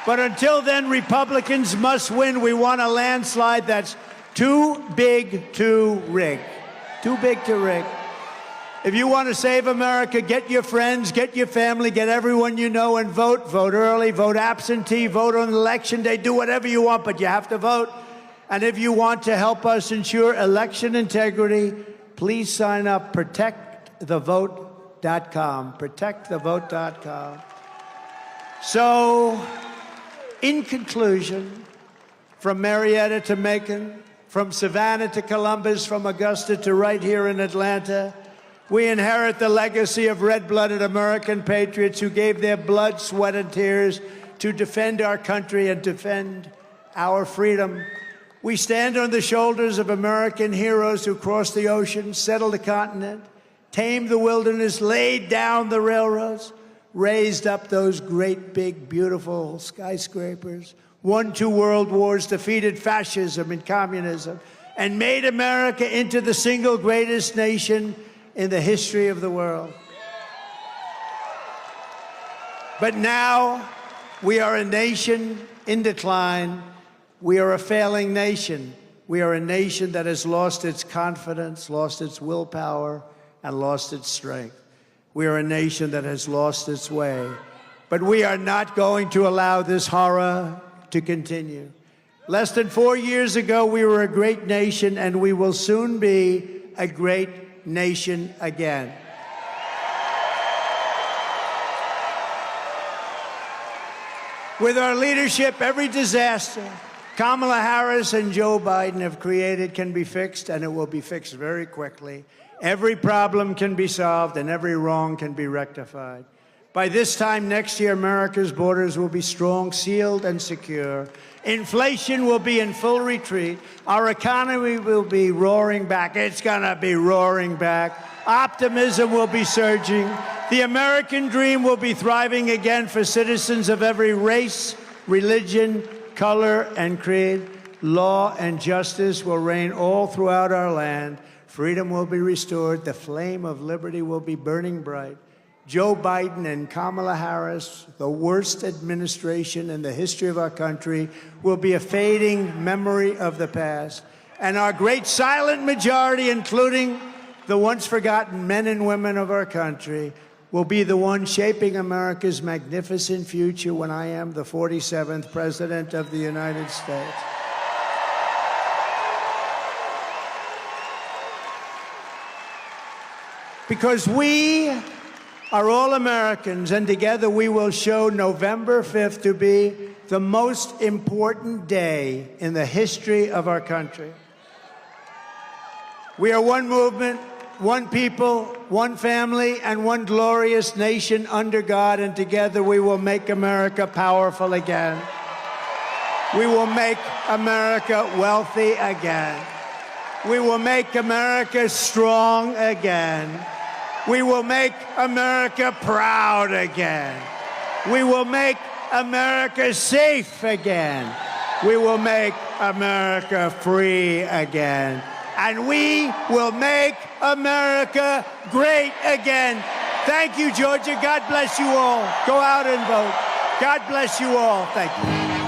But until then, Republicans must win. We want a landslide that's too big to rig. Too big to rig. If you want to save America, get your friends, get your family, get everyone you know and vote. Vote early, vote absentee, vote on election day, do whatever you want, but you have to vote. And if you want to help us ensure election integrity, please sign up, protectthevote.com, protectthevote.com. So, in conclusion, from Marietta to Macon, from Savannah to Columbus, from Augusta to right here in Atlanta, we inherit the legacy of red-blooded American patriots who gave their blood, sweat, and tears to defend our country and defend our freedom. We stand on the shoulders of American heroes who crossed the ocean, settled the continent, tamed the wilderness, laid down the railroads, raised up those great, big, beautiful skyscrapers, won 2 world wars, defeated fascism and communism, and made America into the single greatest nation in the history of the world. But now, we are a nation in decline. We are a failing nation. We are a nation that has lost its confidence, lost its willpower, and lost its strength. We are a nation that has lost its way. But we are not going to allow this horror to continue. Less than 4 years ago, we were a great nation, and we will soon be a great nation again. With our leadership, every disaster Kamala Harris and Joe Biden have created can be fixed, and it will be fixed very quickly. Every problem can be solved, and every wrong can be rectified. By this time next year, America's borders will be strong, sealed, and secure. Inflation will be in full retreat. Our economy will be roaring back. It's going to be roaring back. Optimism will be surging. The American dream will be thriving again for citizens of every race, religion, color, and creed. Law and justice will reign all throughout our land. Freedom will be restored. The flame of liberty will be burning bright. Joe Biden and Kamala Harris, the worst administration in the history of our country, will be a fading memory of the past. And our great silent majority, including the once forgotten men and women of our country, will be the one shaping America's magnificent future when I am the 47th President of the United States. Because we are all Americans, and together we will show November 5th to be the most important day in the history of our country. We are one movement, one people, one family, and one glorious nation under God, and together we will make America powerful again. We will make America wealthy again. We will make America strong again. We will make America proud again. We will make America safe again. We will make America free again. And we will make America great again. Thank you, Georgia. God bless you all. Go out and vote. God bless you all. Thank you.